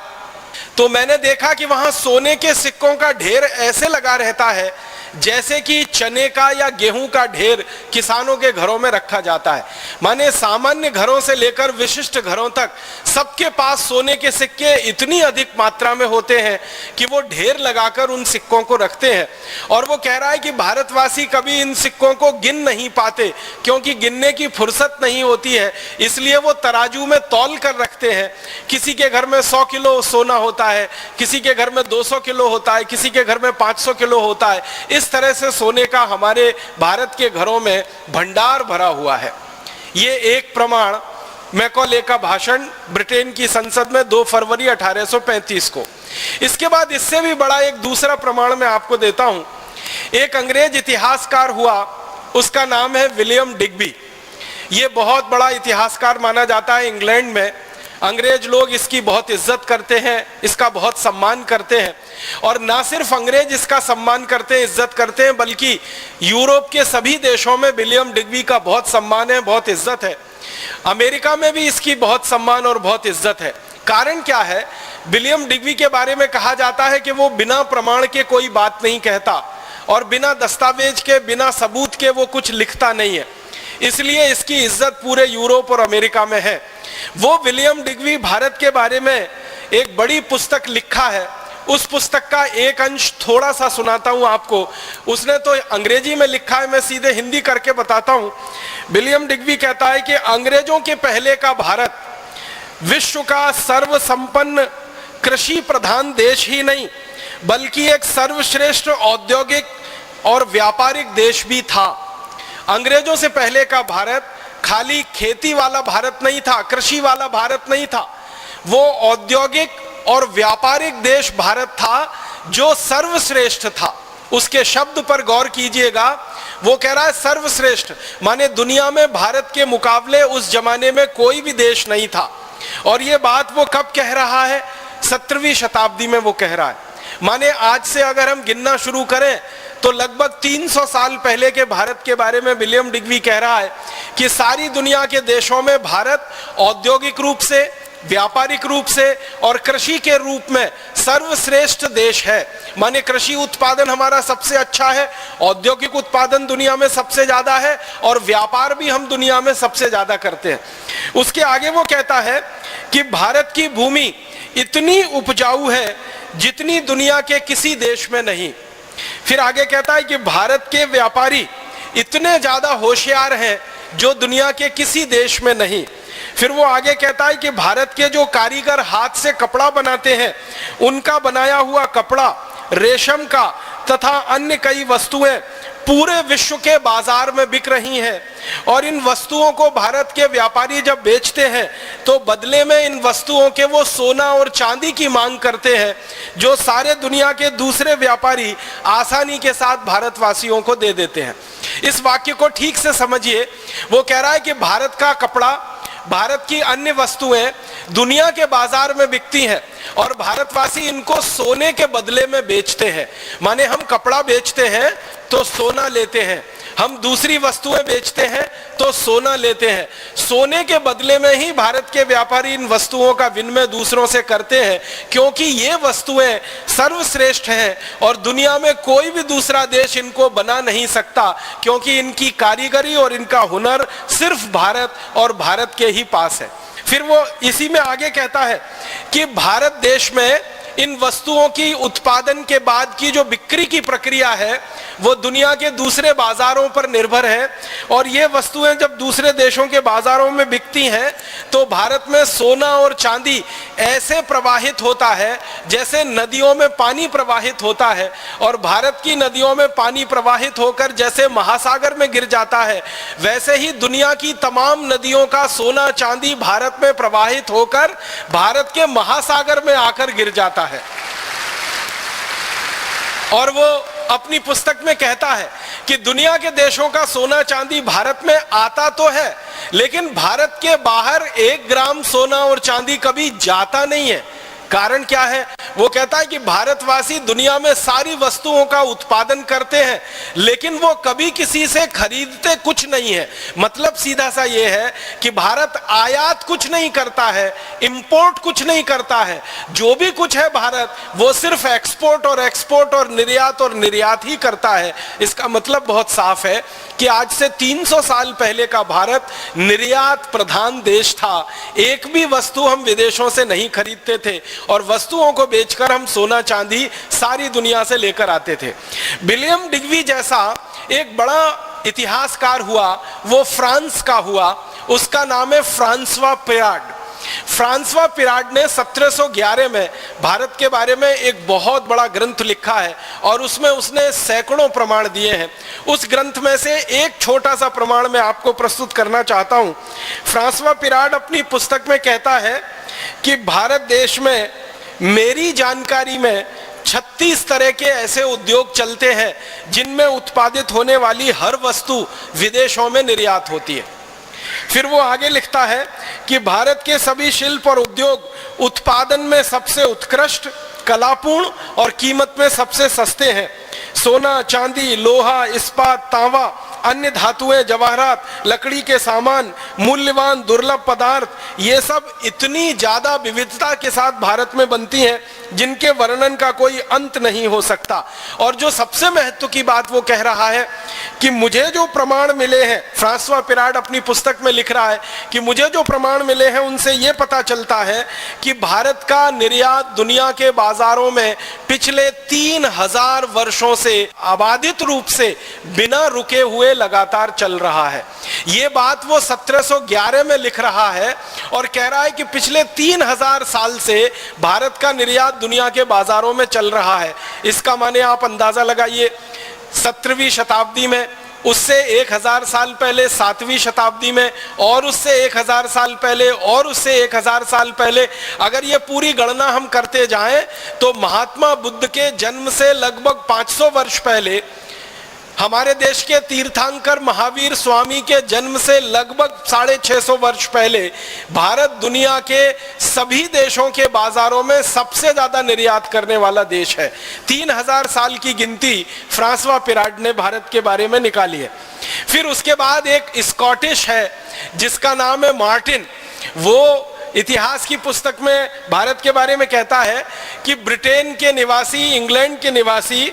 B: तो मैंने देखा कि वहां सोने के सिक्कों का ढेर ऐसे लगा रहता है जैसे कि चने का या गेहूं का ढेर किसानों के घरों में रखा जाता है। माने सामान्य घरों से लेकर विशिष्ट घरों तक सबके पास सोने के सिक्के इतनी अधिक मात्रा में होते हैं कि वो ढेर लगाकर उन सिक्कों को रखते हैं। और वो कह रहा है कि भारतवासी कभी इन सिक्कों को गिन नहीं पाते क्योंकि गिनने की फुर्सत नहीं होती है, इसलिए वो तराजू में तौल कर रखते हैं। किसी के घर में 100 किलो सोना होता है, किसी के घर में 200 किलो होता है, किसी के घर में 500 किलो होता है। इस तरह से सोने का हमारे भारत के घरों में भंडार भरा हुआ है। ये एक प्रमाण मैकॉले का भाषण ब्रिटेन की संसद में 2 फरवरी 1835 को। इसके बाद इससे भी बड़ा एक दूसरा प्रमाण मैं आपको देता हूं। एक अंग्रेज इतिहासकार हुआ, उसका नाम है विलियम डिग्बी। ये बहुत बड़ा इतिहासकार माना जाता है इंग्लैंड में। अंग्रेज लोग इसकी बहुत इज्जत करते हैं, इसका बहुत सम्मान करते हैं। और ना सिर्फ अंग्रेज इसका सम्मान करते हैं, इज्जत करते हैं, बल्कि यूरोप के सभी देशों में विलियम डिग्बी का बहुत सम्मान है, बहुत इज्जत है। अमेरिका में भी इसकी बहुत सम्मान और बहुत इज्जत है। कारण क्या है? विलियम डिग्बी के बारे में कहा जाता है कि वो बिना प्रमाण के कोई बात नहीं कहता और बिना दस्तावेज के, बिना सबूत के वो कुछ लिखता नहीं है, इसलिए इसकी इज्जत पूरे यूरोप और अमेरिका में है। वो विलियम डिग्बी भारत के बारे में एक बड़ी पुस्तक लिखा है। उस पुस्तक का एक अंश थोड़ा सा सुनाता हूं आपको। उसने तो अंग्रेजी में लिखा है, मैं सीधे हिंदी करके बताता हूं। विलियम डिग्बी कहता है कि अंग्रेजों के पहले का भारत विश्व का सर्वसंपन्न कृषि प्रधान देश ही नहीं बल्कि एक सर्वश्रेष्ठ औद्योगिक और व्यापारिक देश भी था। अंग्रेजों से पहले का भारत खाली खेती वाला भारत नहीं था, कृषि वाला भारत नहीं था, वो औद्योगिक और व्यापारिक देश भारत था जो सर्वश्रेष्ठ था। उसके शब्द पर गौर कीजिएगा, वो कह रहा है सर्वश्रेष्ठ, माने दुनिया में भारत के मुकाबले उस जमाने में कोई भी देश नहीं था। और ये बात वो कब कह रहा है? 17वीं शताब्दी में वो कह रहा है। माने आज से अगर हम गिनना शुरू करें तो लगभग 300 साल पहले के भारत के बारे में विलियम डिग्वी कह रहा है कि सारी दुनिया के देशों में भारत औद्योगिक रूप से, व्यापारिक रूप से और कृषि के रूप में सर्वश्रेष्ठ देश है। माने कृषि उत्पादन हमारा सबसे अच्छा है, औद्योगिक उत्पादन दुनिया में सबसे ज्यादा है और व्यापार भी हम दुनिया में सबसे ज्यादा करते हैं। उसके आगे वो कहता है कि भारत की भूमि इतनी उपजाऊ है जितनी दुनिया के किसी देश में नहीं। फिर आगे कहता है कि भारत के व्यापारी इतने ज्यादा होशियार हैं जो दुनिया के किसी देश में नहीं। फिर वो आगे कहता है कि भारत के जो कारीगर हाथ से कपड़ा बनाते हैं, उनका बनाया हुआ कपड़ा, रेशम का तथा अन्य कई वस्तुएं पूरे विश्व के बाजार में बिक रही हैं और इन वस्तुओं को भारत के व्यापारी जब बेचते हैं तो बदले में इन वस्तुओं के वो सोना और चांदी की मांग करते हैं जो सारे दुनिया के दूसरे व्यापारी आसानी के साथ भारतवासियों को दे देते हैं। इस वाक्य को ठीक से समझिए। वो कह रहा है कि भारत का कपड़ा, भारत की अन्य वस्तुएं दुनिया के बाजार में बिकती हैं और भारतवासी इनको सोने के बदले में बेचते हैं। माने हम कपड़ा बेचते हैं तो सोना लेते हैं, हम दूसरी वस्तुएं बेचते हैं तो सोना लेते हैं। सोने के बदले में ही भारत के व्यापारी इन वस्तुओं का विनिमय दूसरों से करते हैं क्योंकि ये वस्तुएं सर्वश्रेष्ठ हैं और दुनिया में कोई भी दूसरा देश इनको बना नहीं सकता क्योंकि इनकी कारीगरी और इनका हुनर सिर्फ भारत और भारत के ही पास है। फिर वो इसी में आगे कहता है कि भारत देश में इन वस्तुओं की उत्पादन के बाद की जो बिक्री की प्रक्रिया है वो दुनिया के दूसरे बाजारों पर निर्भर है और ये वस्तुएं जब दूसरे देशों के बाजारों में बिकती हैं तो भारत में सोना और चांदी ऐसे प्रवाहित होता है जैसे नदियों में पानी प्रवाहित होता है और भारत की नदियों में पानी प्रवाहित होकर जैसे महासागर में गिर जाता है, वैसे ही दुनिया की तमाम नदियों का सोना चांदी भारत में प्रवाहित होकर भारत के महासागर में आकर गिर जाता है। और वो अपनी पुस्तक में कहता है कि दुनिया के देशों का सोना चांदी भारत में आता तो है लेकिन भारत के बाहर 1 ग्राम सोना और चांदी कभी जाता नहीं है। कारण क्या है? वो कहता है कि भारतवासी दुनिया में सारी वस्तुओं का उत्पादन करते हैं लेकिन वो कभी किसी से खरीदते कुछ नहीं है। मतलब सीधा सा ये है कि भारत आयात कुछ नहीं करता है, इंपोर्ट कुछ नहीं करता है। जो भी कुछ है भारत वो सिर्फ एक्सपोर्ट और निर्यात ही करता है। इसका मतलब बहुत साफ है कि आज से 300 साल पहले का भारत निर्यात प्रधान देश था। एक भी वस्तु हम विदेशों से नहीं खरीदते थे और वस्तुओं को बेचकर हम सोना चांदी सारी दुनिया से लेकर आते थे। विलियम डिग्वी जैसा एक बड़ा इतिहासकार हुआ, वो फ्रांस का हुआ। उसका नाम है फ्रांसवा पिराड। फ्रांसवा पिराड ने 1711 में भारत के बारे में एक बहुत बड़ा ग्रंथ लिखा है और उसमें उसने सैकड़ों प्रमाण दिए हैं। उस ग्रंथ में से एक छोटा सा प्रमाण मैं आपको प्रस्तुत करना चाहता हूं। फ्रांसवा पिराड अपनी पुस्तक में कहता है कि भारत देश में मेरी जानकारी में 36 तरह के ऐसे उद्योग चलते हैं जिनमें उत्पादित होने वाली हर वस्तु विदेशों में निर्यात होती है। फिर वो आगे लिखता है कि भारत के सभी शिल्प और उद्योग उत्पादन में सबसे उत्कृष्ट, कलापूर्ण और कीमत में सबसे सस्ते हैं। सोना, चांदी, लोहा, इस्पात, तांबा, अन्य धातुएं, जवाहरात, लकड़ी के सामान, मूल्यवान दुर्लभ पदार्थ, ये सब इतनी ज्यादा विविधता के साथ भारत में बनती हैं जिनके वर्णन का कोई अंत नहीं हो सकता। और जो सबसे महत्व की बात वो कह रहा है कि मुझे जो प्रमाण मिले हैं, फ्रांसवा पिराड अपनी पुस्तक में लिख रहा है कि मुझे जो प्रमाण मिले हैं उनसे ये पता चलता है कि भारत का निर्यात दुनिया के बाजारों में पिछले 3000 वर्षों से अबाधित रूप से बिना रुके हुए लगातार चल रहा है। ये बात वो 1711 में लिख रहा है और कह रहा है कि पिछले 3000 साल से भारत का निर्यात दुनिया के बाजारों में चल रहा है। इसका माने आप अंदाजा लगाइए, 17वीं शताब्दी में, उससे 1000 साल पहले 7वीं शताब्दी में, और उससे 1000 साल पहले, और उससे 1000 साल पहले, अगर ये पूरी गणना हम करते जाएं तो महात्मा बुद्ध के जन्म से लगभग 500 वर्ष पहले हमारे देश के तीर्थंकर महावीर स्वामी के जन्म से लगभग 650 वर्ष पहले भारत दुनिया के सभी देशों के बाजारों में सबसे ज्यादा निर्यात करने वाला देश है। 3000 साल की गिनती फ्रांसवा पिराड ने भारत के बारे में निकाली है। फिर उसके बाद एक स्कॉटिश है जिसका नाम है मार्टिन। वो इतिहास की पुस्तक में भारत के बारे में कहता है कि ब्रिटेन के निवासी, इंग्लैंड के निवासी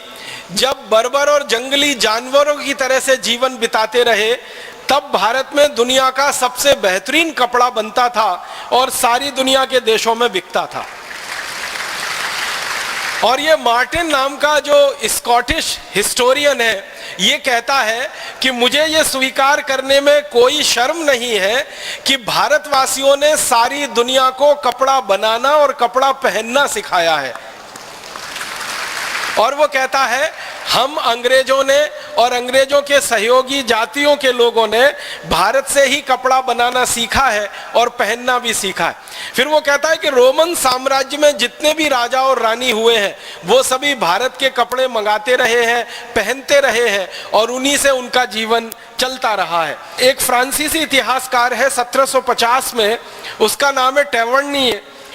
B: जब बर्बर और जंगली जानवरों की तरह से जीवन बिताते रहे, तब भारत में दुनिया का सबसे बेहतरीन कपड़ा बनता था और सारी दुनिया के देशों में बिकता था। और ये मार्टिन नाम का जो स्कॉटिश हिस्टोरियन है, ये कहता है कि मुझे ये स्वीकार करने में कोई शर्म नहीं है कि भारतवासियों ने सारी दुनिया को कपड़ा बनाना और कपड़ा पहनना सिखाया है। और वो कहता है हम अंग्रेजों ने और अंग्रेजों के सहयोगी जातियों के लोगों ने भारत से ही कपड़ा बनाना सीखा है और पहनना भी सीखा है। फिर वो कहता है कि रोमन साम्राज्य में जितने भी राजा और रानी हुए हैं वो सभी भारत के कपड़े मंगाते रहे हैं, पहनते रहे हैं और उन्हीं से उनका जीवन चलता रहा है। एक फ्रांसीसी इतिहासकार है 1750 में, उसका नाम है टेवर्नी।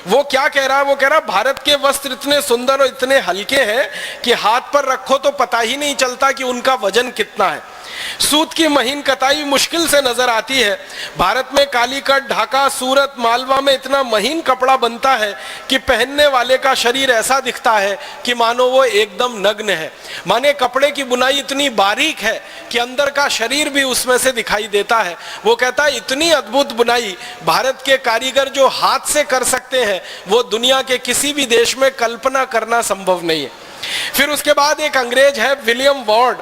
B: वो क्या कह रहा है? वो कह रहा है भारत के वस्त्र इतने सुंदर और इतने हल्के हैं कि हाथ पर रखो तो पता ही नहीं चलता कि उनका वजन कितना है। सूत की महीन कताई मुश्किल से नजर आती है। भारत में कालीकट, ढाका, सूरत, मालवा में इतना महीन कपड़ा बनता है कि पहनने वाले का शरीर ऐसा दिखता है कि मानो वो एकदम नग्न है। माने कपड़े की बुनाई इतनी बारीक है कि अंदर का शरीर भी उसमें से दिखाई देता है। वो कहता है इतनी अद्भुत बुनाई भारत के कारीगर जो हाथ से कर सकते हैं वो दुनिया के किसी भी देश में कल्पना करना संभव नहीं है। फिर उसके बाद एक अंग्रेज है विलियम वार्ड।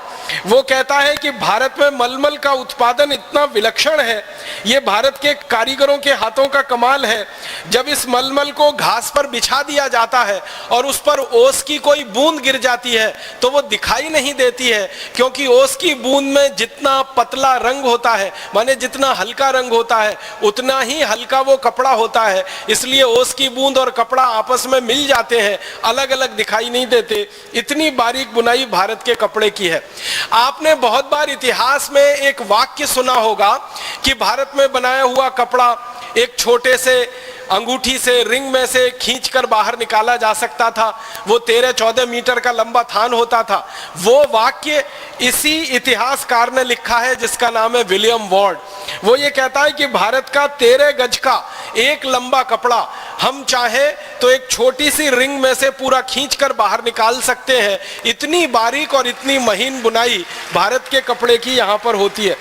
B: वो कहता है कि भारत में मलमल का उत्पादन इतना विलक्षण है, ये भारत के कारीगरों के हाथों का कमाल है। जब इस मलमल को घास पर बिछा दिया जाता है और उस पर ओस की कोई बूंद गिर जाती है तो वो दिखाई नहीं देती है, क्योंकि ओस की बूंद में जितना पतला रंग होता है, माने जितना हल्का रंग होता है, उतना ही हल्का वो कपड़ा होता है। इसलिए ओस की बूंद और कपड़ा आपस में मिल जाते हैं, अलग अलग दिखाई नहीं देते। इतनी बारीक बुनाई भारत के कपड़े की है। आपने बहुत बार इतिहास में एक वाक्य सुना होगा कि भारत में बनाया हुआ कपड़ा एक छोटे से अंगूठी से, रिंग में से खींचकर बाहर निकाला जा सकता था। वो 13-14 मीटर का लंबा थान होता था। वो वाक्य इसी इतिहासकार ने लिखा है जिसका नाम है विलियम वार्ड। वो ये कहता है कि भारत का 13 गज का एक लंबा कपड़ा हम चाहे तो एक छोटी सी रिंग में से पूरा खींचकर बाहर निकाल सकते हैं। इतनी बारीक और इतनी महीन बुनाई भारत के कपड़े की यहाँ पर होती है।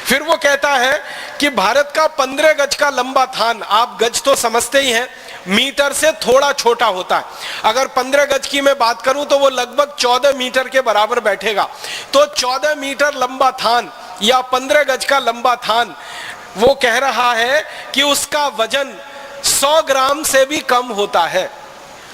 B: फिर वो कहता है कि भारत का 15 गज का लंबा थान, आप गज तो समझते ही हैं, मीटर से थोड़ा छोटा होता है। अगर 15 गज की मैं बात करूं तो वो लगभग 14 मीटर के बराबर बैठेगा। तो 14 मीटर लंबा थान या 15 गज का लंबा थान, वो कह रहा है कि उसका वजन 100 ग्राम से भी कम होता है।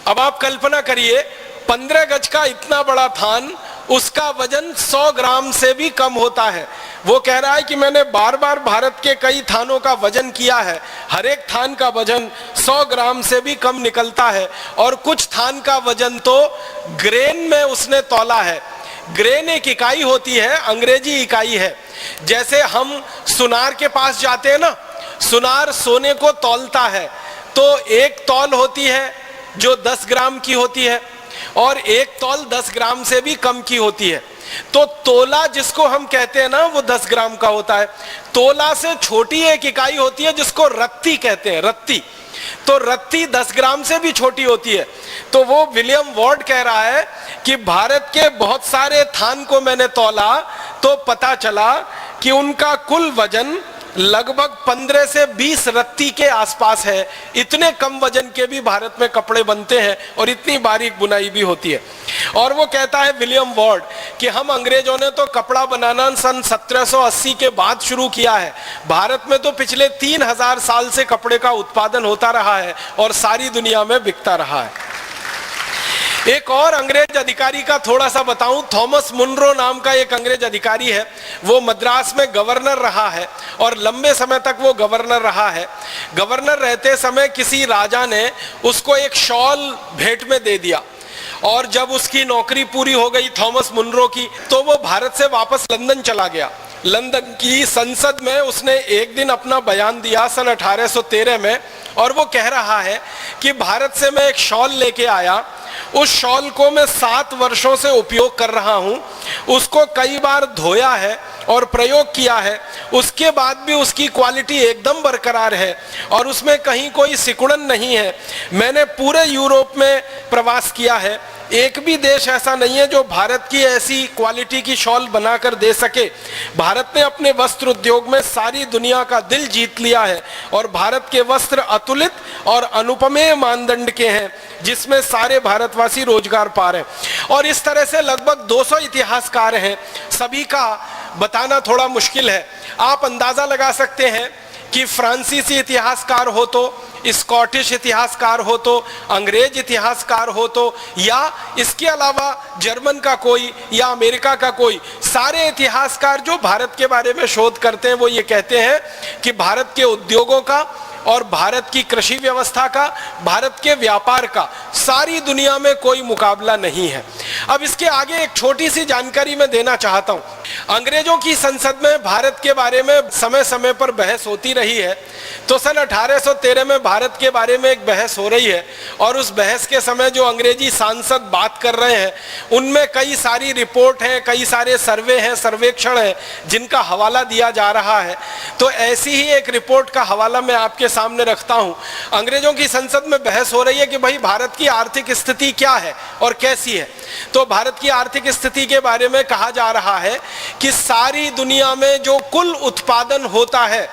B: अब आप कल्पना करिए, 15 गज का इतना बड़ा थान, उसका वजन 100 ग्राम से भी कम होता है। वो कह रहा है कि मैंने बार बार भारत के कई थानों का वजन किया है, हर एक थान का वजन 100 ग्राम से भी कम निकलता है। और कुछ थान का वजन तो ग्रेन में उसने तौला है। ग्रेन एक इकाई होती है, अंग्रेजी इकाई है। जैसे हम सुनार के पास जाते हैं ना, सुनार सोने को तौलता है, तो एक तौल होती है जो 10 ग्राम की होती है और एक तौल 10 ग्राम से भी कम की होती है। तो तोला जिसको हम कहते हैं ना, वो 10 ग्राम का होता है। तोला से छोटी एक इकाई होती है जिसको रत्ती कहते हैं, रत्ती। तो रत्ती 10 ग्राम से भी छोटी होती है। तो वो विलियम वार्ड कह रहा है कि भारत के बहुत सारे थान को मैंने तौला तो पता चला कि उनका कुल वजन लगभग 15 से 20 रत्ती के आसपास है। इतने कम वजन के भी भारत में कपड़े बनते हैं और इतनी बारीक बुनाई भी होती है। और वो कहता है विलियम वार्ड कि हम अंग्रेजों ने तो कपड़ा बनाना सन 1780 के बाद शुरू किया है। भारत में तो पिछले 3000 साल से कपड़े का उत्पादन होता रहा है और सारी दुनिया में बिकता रहा है। एक और अंग्रेज अधिकारी का थोड़ा सा बताऊं, थॉमस मुनरो नाम का एक अंग्रेज अधिकारी है। वो मद्रास में गवर्नर रहा है और लंबे समय तक वो गवर्नर रहा है। गवर्नर रहते समय किसी राजा ने उसको एक शॉल भेंट में दे दिया और जब उसकी नौकरी पूरी हो गई थॉमस मुनरो की, तो वो भारत से वापस लंदन चला गया। लंदन की संसद में उसने एक दिन अपना बयान दिया सन 1813 में, और वो कह रहा है कि भारत से मैं एक शॉल लेके आया, उस शॉल को मैं 7 वर्षों से उपयोग कर रहा हूं, उसको कई बार धोया है और प्रयोग किया है, उसके बाद भी उसकी क्वालिटी एकदम बरकरार है और उसमें कहीं कोई सिकुड़न नहीं है। मैंने पूरे यूरोप में प्रवास किया है, एक भी देश ऐसा नहीं है जो भारत की ऐसी क्वालिटी की शॉल बनाकर दे सके। भारत ने अपने वस्त्र उद्योग में सारी दुनिया का दिल जीत लिया है और भारत के वस्त्र अतुलित और अनुपमेय मानदंड के हैं, जिसमें सारे भारतवासी रोजगार पा रहे हैं। और इस तरह से लगभग 200 इतिहासकार हैं, सभी का बताना थोड़ा मुश्किल है। आप अंदाजा लगा सकते हैं कि फ्रांसीसी इतिहासकार हो तो, स्कॉटिश इतिहासकार हो तो, अंग्रेज इतिहासकार हो तो, या इसके अलावा जर्मन का कोई या अमेरिका का कोई, सारे इतिहासकार जो भारत के बारे में शोध करते हैं वो ये कहते हैं कि भारत के उद्योगों का और भारत की कृषि व्यवस्था का, भारत के व्यापार का सारी दुनिया में कोई मुकाबला नहीं है। अब इसके आगे एक छोटी सी जानकारी मैं देना चाहता हूं। अंग्रेजों की संसद में भारत के बारे में समय समय पर बहस होती रही है, तो सन 1813 में भारत के बारे में एक बहस हो रही है और उस बहस के समय जो अंग्रेजी सांसद बात कर रहे हैं उनमें कई सारी रिपोर्ट हैं, कई सारे सर्वे हैं, सर्वेक्षण हैं जिनका हवाला दिया जा रहा है। तो ऐसी ही एक रिपोर्ट का हवाला मैं आपके सामने रखता हूं। अंग्रेजों की संसद में बहस हो रही है कि भाई भारत की आर्थिक स्थिति क्या है और कैसी है। तो भारत की आर्थिक स्थिति के बारे में कहा जा रहा है कि सारी दुनिया में जो कुल उत्पादन होता है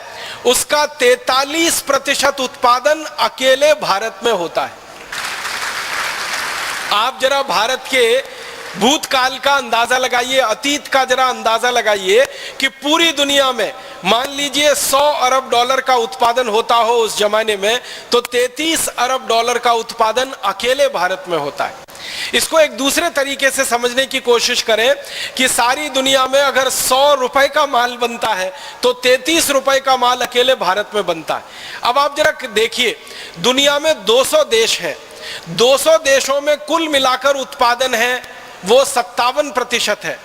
B: उसका 43% उत्पादन अकेले भारत में होता है। आप जरा भारत के भूतकाल का अंदाजा लगाइए, अतीत का जरा अंदाजा लगाइए कि पूरी दुनिया में मान लीजिए 100 अरब डॉलर का उत्पादन होता हो उस जमाने में, तो 33 अरब डॉलर का उत्पादन अकेले भारत में होता है। इसको एक दूसरे तरीके से समझने की कोशिश करें कि सारी दुनिया में अगर 100 रुपए का माल बनता है तो 33 रुपए का माल अकेले भारत में बनता है। अब आप जरा देखिए, दुनिया में 200 देश हैं, 200 देशों में कुल मिलाकर उत्पादन है वो 57% है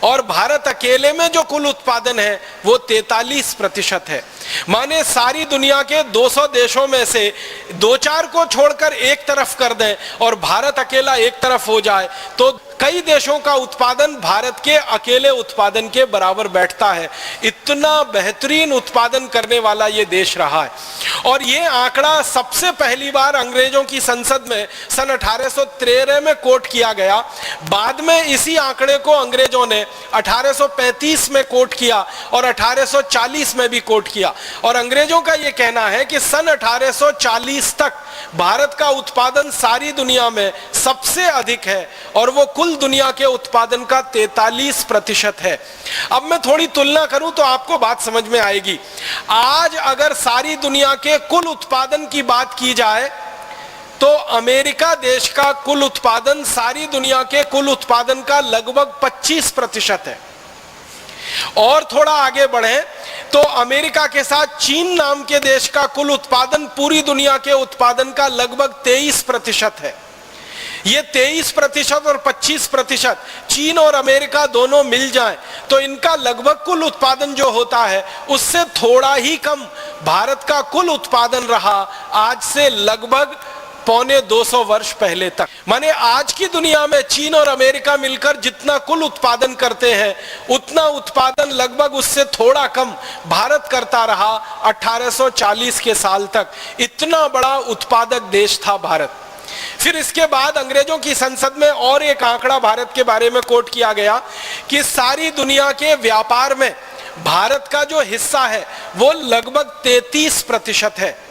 B: और भारत अकेले में जो कुल उत्पादन है वो 43% है। माने सारी दुनिया के 200 देशों में से 2-4 को छोड़कर एक तरफ कर दें और भारत अकेला एक तरफ हो जाए तो कई देशों का उत्पादन भारत के अकेले उत्पादन के बराबर बैठता है। इतना बेहतरीन उत्पादन करने वाला ये देश रहा है। और ये आंकड़ा सबसे पहली बार अंग्रेजों की संसद में सन 1813 में कोट किया गया। बाद में इसी आंकड़े को अंग्रेजों ने 1835 में कोट किया और 1840 में भी कोट किया। और अंग्रेजों का यह कहना है कि सन 1840 तक भारत का उत्पादन सारी दुनिया में सबसे अधिक है और वो कुल दुनिया के उत्पादन का 43% है। अब मैं थोड़ी तुलना करूं तो आपको बात समझ में आएगी। आज अगर सारी दुनिया के कुल उत्पादन की बात की जाए तो अमेरिका देश का कुल उत्पादन सारी दुनिया के कुल उत्पादन का लगभग 25% है। और थोड़ा आगे बढ़े तो अमेरिका के साथ चीन नाम के देश का कुल उत्पादन पूरी दुनिया के उत्पादन का लगभग 23% है। ये 23% और 25% चीन और अमेरिका दोनों मिल जाएं तो इनका लगभग कुल उत्पादन जो होता है उससे थोड़ा ही कम भारत का कुल उत्पादन रहा आज से लगभग 250 वर्ष पहले तक। माने आज की दुनिया में चीन और अमेरिका मिलकर जितना कुल उत्पादन करते हैं उतना उत्पादन लगभग उससे थोड़ा कम भारत करता रहा 1840 के साल तक। इतना बड़ा उत्पादक देश था भारत। फिर इसके बाद अंग्रेजों की संसद में और एक आंकड़ा भारत के बारे में कोट किया गया कि सारी दुनिया के व्यापार में भारत का जो हिस्सा है वो लगभग 33% है।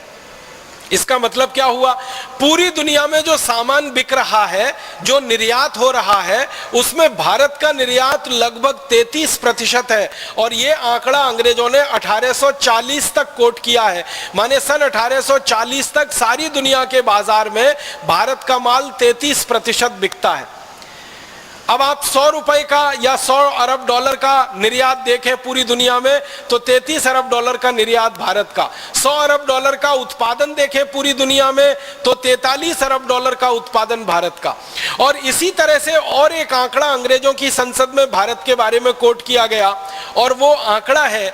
B: इसका मतलब क्या हुआ, पूरी दुनिया में जो सामान बिक रहा है, जो निर्यात हो रहा है, उसमें भारत का निर्यात लगभग 33% है। और ये आंकड़ा अंग्रेजों ने 1840 तक कोट किया है। माने सन 1840 तक सारी दुनिया के बाजार में भारत का माल 33% बिकता है। अब आप 100 रुपए का या 100 अरब डॉलर का निर्यात देखें पूरी दुनिया में तो 33 अरब डॉलर का निर्यात भारत का, 100 अरब डॉलर का उत्पादन देखें पूरी दुनिया में तो 43 अरब डॉलर का उत्पादन भारत का। और इसी तरह से और एक आंकड़ा अंग्रेजों की संसद में भारत के बारे में कोट किया गया, और वो आंकड़ा है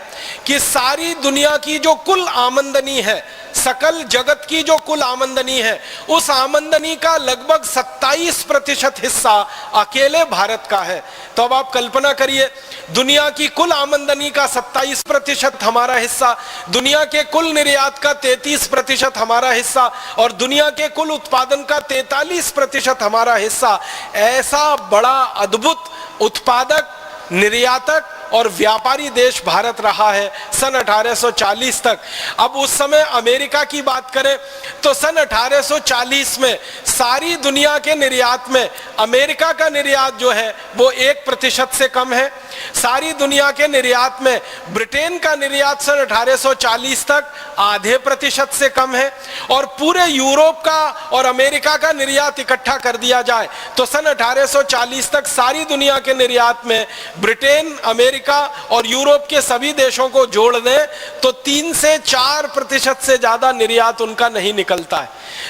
B: कि सारी दुनिया की जो कुल आमदनी है, सकल जगत की जो कुल आमदनी है, उस आमदनी का लगभग 27% हिस्सा अकेले भारत का है। तो अब आप कल्पना करिए, दुनिया की कुल आमदनी का 27% हमारा हिस्सा, दुनिया के कुल निर्यात का 33% हमारा हिस्सा, और दुनिया के कुल उत्पादन का 43% हमारा हिस्सा। ऐसा बड़ा अद्भुत उत्पादक, निर्यातक और व्यापारी देश भारत रहा है सन 1840 तक। अब उस समय अमेरिका की बात करें तो सन 1840 में सारी दुनिया के निर्यात में अमेरिका का निर्यात जो है वो 1% से कम है। सारी दुनिया के निर्यात में ब्रिटेन का निर्यात सन 1840 तक आधे प्रतिशत से कम है। और पूरे यूरोप का और अमेरिका का निर्यात इकट्ठा कर दिया जाए तो सन 1840 तक सारी दुनिया के निर्यात में ब्रिटेन, अमेरिका और यूरोप के सभी देशों को जोड़ दें तो 3 से 4% से ज्यादा निर्यात उनका नहीं निकलता है।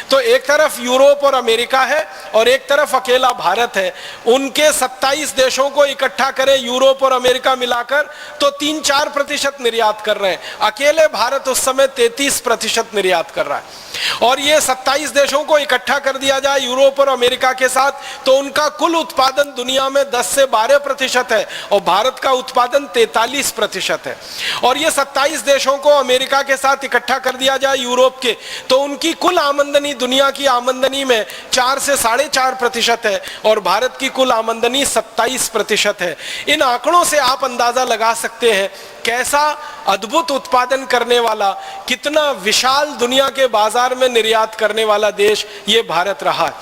B: तो एक तरफ यूरोप और अमेरिका है और एक तरफ अकेला भारत है। उनके 27 देशों को इकट्ठा करें यूरोप और अमेरिका मिलाकर तो 3-4% निर्यात कर रहे हैं। अकेले भारत उस समय 33% निर्यात कर रहा है। और ये 27 देशों को इकट्ठा कर दिया जाए यूरोप और अमेरिका के साथ तो उनका कुल उत्पादन दुनिया में 10 से 12% है और भारत का उत्पादन 43% है। और ये 27 देशों को अमेरिका के साथ इकट्ठा कर दिया जाए यूरोप के तो उनकी कुल आमदनी दुनिया की आमदनी में 4 से 4.5% है और भारत की कुल आमदनी 27% है। इन आंकड़ों से आप अंदाजा लगा सकते हैं कैसा अद्भुत उत्पादन करने वाला, कितना विशाल दुनिया के बाजार में निर्यात करने वाला देश ये भारत रहा है।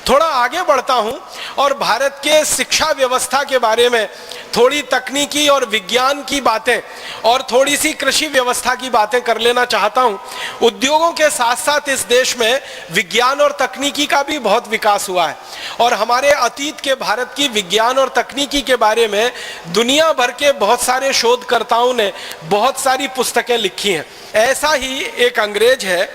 B: थोड़ा आगे बढ़ता हूं और भारत के शिक्षा व्यवस्था के बारे में थोड़ी तकनीकी और विज्ञान की बातें और थोड़ी सी कृषि व्यवस्था की बातें कर लेना चाहता हूं। उद्योगों के साथ साथ इस देश में विज्ञान और तकनीकी का भी बहुत विकास हुआ है और हमारे अतीत के भारत की विज्ञान और तकनीकी के बारे में दुनिया भर के बहुत सारे शोधकर्ताओं ने बहुत सारी पुस्तकें लिखी हैं। ऐसा ही एक अंग्रेज है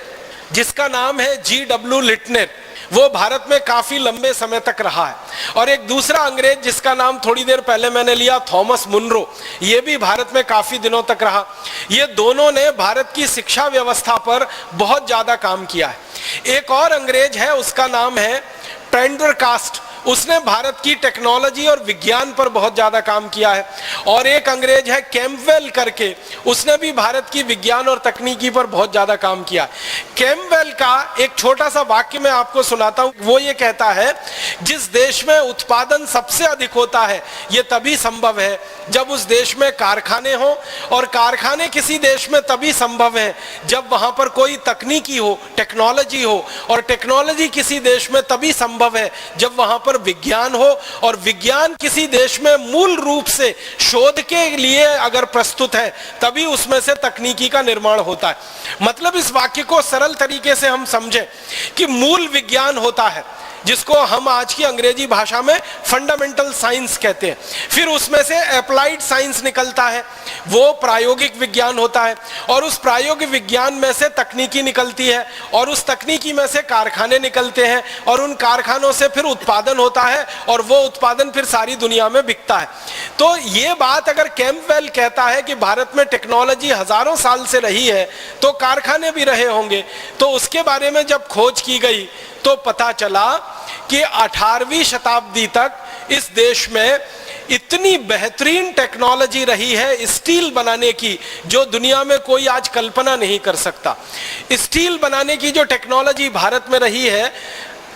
B: जिसका नाम है G.W. लिटनर, वो भारत में काफी लंबे समय तक रहा है। और एक दूसरा अंग्रेज जिसका नाम थोड़ी देर पहले मैंने लिया, थॉमस मुनरो, ये भी भारत में काफी दिनों तक रहा। ये दोनों ने भारत की शिक्षा व्यवस्था पर बहुत ज्यादा काम किया है। एक और अंग्रेज है, उसका नाम है पेंडरकास्ट, उसने भारत की टेक्नोलॉजी और विज्ञान पर बहुत ज्यादा काम किया है। और एक अंग्रेज है कैम्पवेल करके, उसने भी भारत की विज्ञान और तकनीकी पर बहुत ज्यादा काम किया। कैम्पवेल का एक छोटा सा वाक्य मैं आपको सुनाता हूं। वो ये कहता है, जिस देश में उत्पादन सबसे अधिक होता है ये तभी संभव है जब उस देश में कारखाने हो, और कारखाने किसी देश में तभी संभव है जब वहां पर कोई तकनीकी हो, टेक्नोलॉजी हो, और टेक्नोलॉजी किसी देश में तभी संभव है जब वहां पर विज्ञान हो, और विज्ञान किसी देश में मूल रूप से शोध के लिए अगर प्रस्तुत है तभी उसमें से तकनीकी का निर्माण होता है। मतलब इस वाक्य को सरल तरीके से हम समझें कि मूल विज्ञान होता है जिसको हम आज की अंग्रेजी भाषा में फंडामेंटल साइंस कहते हैं, फिर उसमें से अप्लाइड साइंस निकलता है, वो प्रायोगिक विज्ञान होता है, और उस प्रायोगिक विज्ञान में से तकनीकी निकलती है, और उस तकनीकी में से कारखाने निकलते हैं, और उन कारखानों से फिर उत्पादन होता है, और वो उत्पादन फिर सारी दुनिया में बिकता है। तो ये बात अगर कैम्पवेल कहता है कि भारत में टेक्नोलॉजी हजारों साल से रही है तो कारखाने भी रहे होंगे, तो उसके बारे में जब खोज की गई तो पता चला कि 18वीं शताब्दी तक इस देश में इतनी बेहतरीन टेक्नोलॉजी रही है स्टील बनाने की जो दुनिया में कोई आज कल्पना नहीं कर सकता। स्टील बनाने की जो टेक्नोलॉजी भारत में रही है,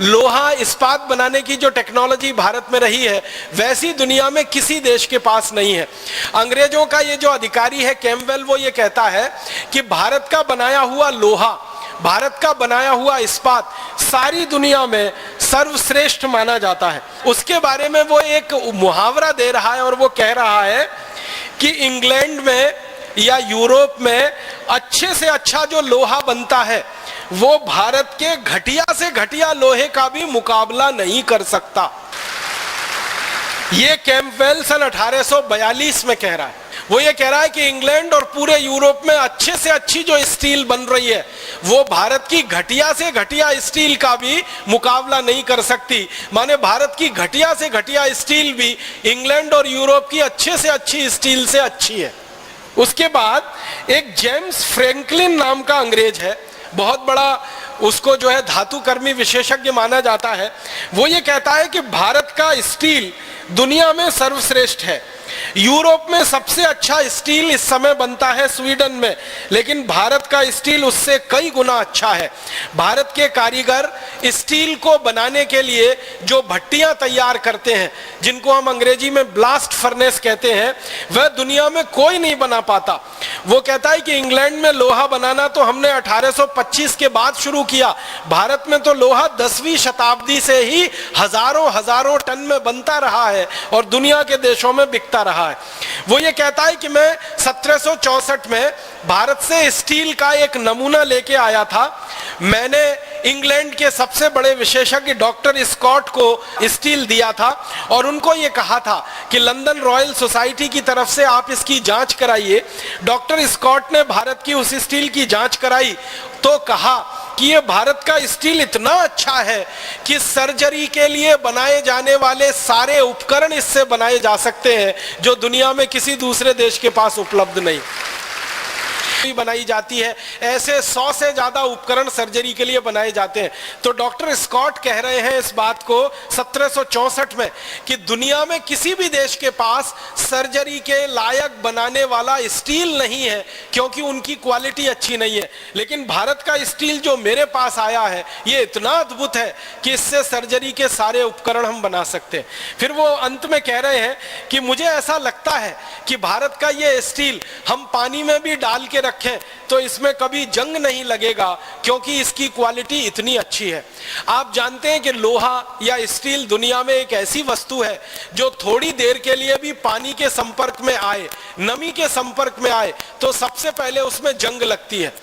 B: लोहा इस्पात बनाने की जो टेक्नोलॉजी भारत में रही है, वैसी दुनिया में किसी देश के पास नहीं है। अंग्रेजों का ये जो अधिकारी है कैम्पवेल, वो ये कहता है कि भारत का बनाया हुआ लोहा, भारत का बनाया हुआ इस्पात सारी दुनिया में सर्वश्रेष्ठ माना जाता है। उसके बारे में वो एक मुहावरा दे रहा है और वो कह रहा है कि इंग्लैंड में या यूरोप में अच्छे से अच्छा जो लोहा बनता है वो भारत के घटिया से घटिया लोहे का भी मुकाबला नहीं कर सकता। ये कैंपबेल सन 1842 में कह रहा है। वो ये कह रहा है कि इंग्लैंड और पूरे यूरोप में अच्छे से अच्छी जो स्टील बन रही है वो भारत की घटिया से घटिया स्टील का भी मुकाबला नहीं कर सकती। माने भारत की घटिया से घटिया स्टील भी इंग्लैंड और यूरोप की अच्छे से अच्छी स्टील से अच्छी है। उसके बाद एक जेम्स फ्रैंकलिन नाम का अंग्रेज है, बहुत बड़ा उसको जो है धातुकर्मी विशेषज्ञ माना जाता है। वो ये कहता है कि भारत का स्टील दुनिया में सर्वश्रेष्ठ है। यूरोप में सबसे अच्छा स्टील इस समय बनता है स्वीडन में, लेकिन भारत का स्टील उससे कई गुना अच्छा है। भारत के कारीगर स्टील को बनाने के लिए जो भट्टियां तैयार करते हैं, जिनको हम अंग्रेजी में ब्लास्ट फर्नेस कहते हैं, वह दुनिया में कोई नहीं बना पाता। वो कहता है कि इंग्लैंड में लोहा बनाना तो हमने 1825 के बाद शुरू किया, भारत में तो लोहा 10वीं शताब्दी से ही हजारों टन में बनता रहा है और दुनिया के देशों में बिकता रहा है। वो ये कहता है कि मैं 1764 में भारत से स्टील का एक नमूना लेके आया था। मैंने इंग्लैंड के सबसे बड़े विशेषज्ञ डॉक्टर स्कॉट को स्टील दिया था और उनको ये कहा था कि लंदन रॉयल सोसाइटी की तरफ से आप इसकी जांच कराइए। डॉक्टर स्कॉट ने भारत की उस स्टील की जांच कराई तो कहा कि ये भारत का स्टील इतना अच्छा है कि सर्जरी के लिए बनाए जाने वाले सारे उपकरण इससे बनाए जा सकते हैं जो दुनिया में किसी दूसरे देश के पास उपलब्ध नहीं बनाई जाती है। ऐसे 100 से ज्यादा उपकरण सर्जरी के लिए बनाए जाते हैं। तो डॉक्टर स्कॉट कह रहे हैं इस बात को 1764 में कि दुनिया में किसी भी देश के पास सर्जरी के लायक बनाने वाला स्टील नहीं है क्योंकि उनकी क्वालिटी अच्छी नहीं है, लेकिन भारत का स्टील जो मेरे पास आया है ये इतना अद्भुत है कि इससे सर्जरी के सारे उपकरण हम बना सकते हैं। फिर वो अंत में कह रहे हैं कि मुझे ऐसा लगता है कि भारत का ये स्टील हम पानी में भी डाल के रखें तो इसमें कभी जंग नहीं लगेगा क्योंकि इसकी क्वालिटी इतनी अच्छी है। आप जानते हैं कि लोहा या स्टील दुनिया में एक ऐसी वस्तु है जो थोड़ी देर के लिए भी पानी के संपर्क में आए, नमी के संपर्क में आए तो सबसे पहले उसमें जंग लगती है,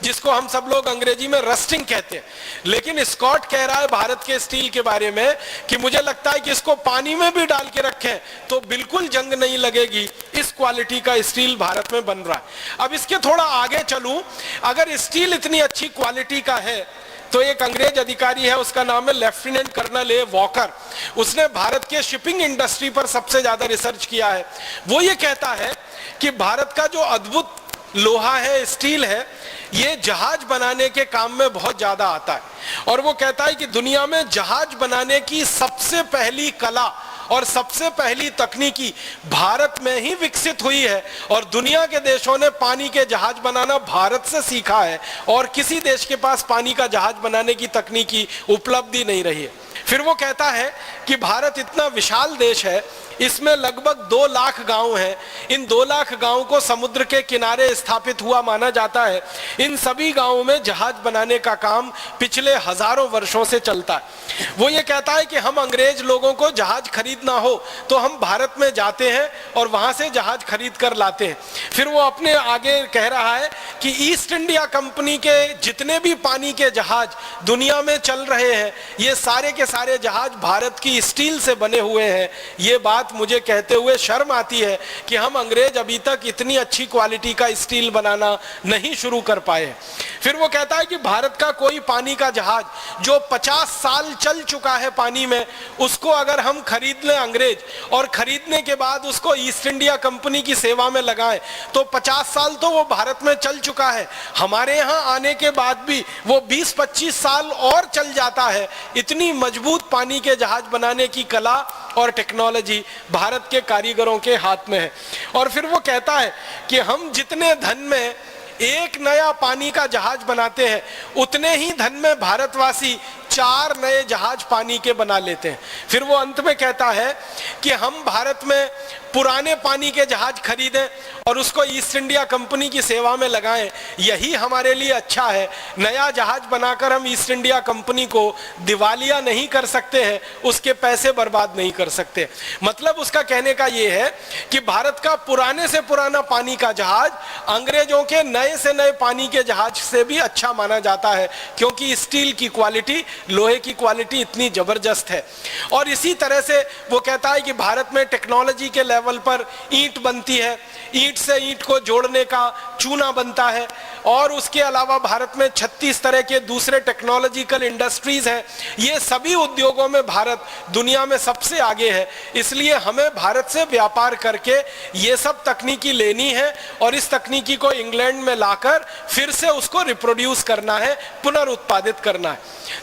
B: जिसको हम सब लोग अंग्रेजी में रस्टिंग कहते हैं। लेकिन स्कॉट कह रहा है भारत के स्टील के बारे में कि मुझे लगता है कि इसको पानी में भी डाल के रखें तो बिल्कुल जंग नहीं लगेगी। इस क्वालिटी का स्टील भारत में बन रहा है। अब इसके थोड़ा आगे चलूं, अगर स्टील इतनी अच्छी क्वालिटी का है तो एक अंग्रेज अधिकारी है, उसका नाम है लेफ्टिनेंट कर्नल ए वॉकर। उसने भारत के शिपिंग इंडस्ट्री पर सबसे ज्यादा रिसर्च किया है। वो ये कहता है कि भारत का जो अद्भुत लोहा है, स्टील है, ये जहाज बनाने के काम में बहुत ज्यादा आता है। और वो कहता है कि दुनिया में जहाज बनाने की सबसे पहली कला और सबसे पहली तकनीकी भारत में ही विकसित हुई है और दुनिया के देशों ने पानी के जहाज बनाना भारत से सीखा है और किसी देश के पास पानी का जहाज बनाने की तकनीकी उपलब्धि नहीं रही है। फिर वो कहता है कि भारत इतना विशाल देश है, इसमें लगभग 2 लाख गांव हैं। इन 2 लाख गांव को समुद्र के किनारे स्थापित हुआ माना जाता है। इन सभी गांवों में जहाज बनाने का काम पिछले हजारों वर्षों से चलता है। वो ये कहता है कि हम अंग्रेज लोगों को जहाज खरीदना हो तो हम भारत में जाते हैं और वहां से जहाज खरीद कर लाते हैं। फिर वो अपने आगे कह रहा है कि ईस्ट इंडिया कंपनी के जितने भी पानी के जहाज दुनिया में चल रहे हैं ये सारे के सारे जहाज भारत की स्टील से बने हुए हैं। ये बात मुझे कहते हुए शर्म आती है कि हम अंग्रेज अभी तक इतनी अच्छी क्वालिटी का स्टील बनाना नहीं शुरू कर पाए। फिर वो कहता है कि भारत का कोई पानी का जहाज जो 50 साल चल चुका है पानी में, उसको अगर हम खरीद लें अंग्रेज और खरीदने के बाद उसको ईस्ट इंडिया कंपनी की सेवा में लगाएं तो 50 साल तो वो भारत में चल चुका है, हमारे यहाँ आने के बाद भी वो 20-25 साल और चल जाता है। इतनी मजबूत पानी के जहाज बनाने की कला और टेक्नोलॉजी भारत के कारीगरों के हाथ में है। और फिर वो कहता है कि हम जितने धन में एक नया पानी का जहाज बनाते हैं उतने ही धन में भारतवासी 4 नए जहाज पानी के बना लेते हैं। फिर वो अंत में कहता है कि हम भारत में पुराने पानी के जहाज खरीदें और उसको ईस्ट इंडिया कंपनी की सेवा में लगाएं, यही हमारे लिए अच्छा है। नया जहाज बनाकर हम ईस्ट इंडिया कंपनी को दिवालिया नहीं कर सकते हैं, उसके पैसे बर्बाद नहीं कर सकते। मतलब उसका कहने का ये है कि भारत का पुराने से पुराना पानी का जहाज अंग्रेजों के नए से नए पानी के जहाज से भी अच्छा माना जाता है क्योंकि स्टील की क्वालिटी लोहे की क्वालिटी इतनी जबरदस्त है। और इसी तरह से वो कहता है कि भारत में टेक्नोलॉजी के लेवल पर ईंट बनती है, ईंट से ईंट को जोड़ने का चूना बनता है, और उसके अलावा भारत में 36 तरह के दूसरे टेक्नोलॉजिकल इंडस्ट्रीज हैं। ये सभी उद्योगों में भारत दुनिया में सबसे आगे है। इसलिए हमें भारत से व्यापार करके ये सब तकनीकी लेनी है और इस तकनीकी को इंग्लैंड में लाकर फिर से उसको रिप्रोड्यूस करना है, पुनरुत्पादित करना है।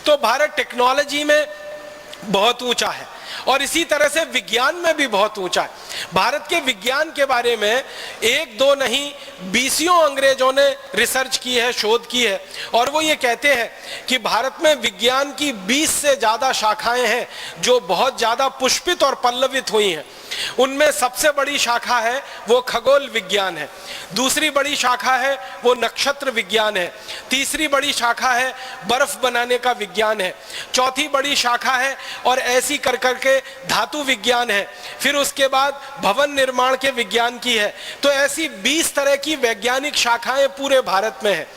B: तो भारत टेक्नोलॉजी में बहुत ऊंचा है और इसी तरह से विज्ञान में भी बहुत ऊंचा है। भारत के विज्ञान के बारे में एक दो नहीं 20 अंग्रेजों ने रिसर्च की है, शोध की है, और वो ये कहते हैं कि भारत में विज्ञान की 20 से ज्यादा शाखाएं हैं जो बहुत ज्यादा पुष्पित और पल्लवित हुई हैं। उनमें सबसे बड़ी शाखा है वो खगोल विज्ञान है, दूसरी बड़ी शाखा है वो नक्षत्र विज्ञान है, तीसरी बड़ी शाखा है बर्फ बनाने का विज्ञान है, चौथी बड़ी शाखा है और ऐसी कर करके धातु विज्ञान है, फिर उसके बाद भवन निर्माण के विज्ञान की है। तो ऐसी 20 तरह की वैज्ञानिक शाखाएं पूरे भारत में है।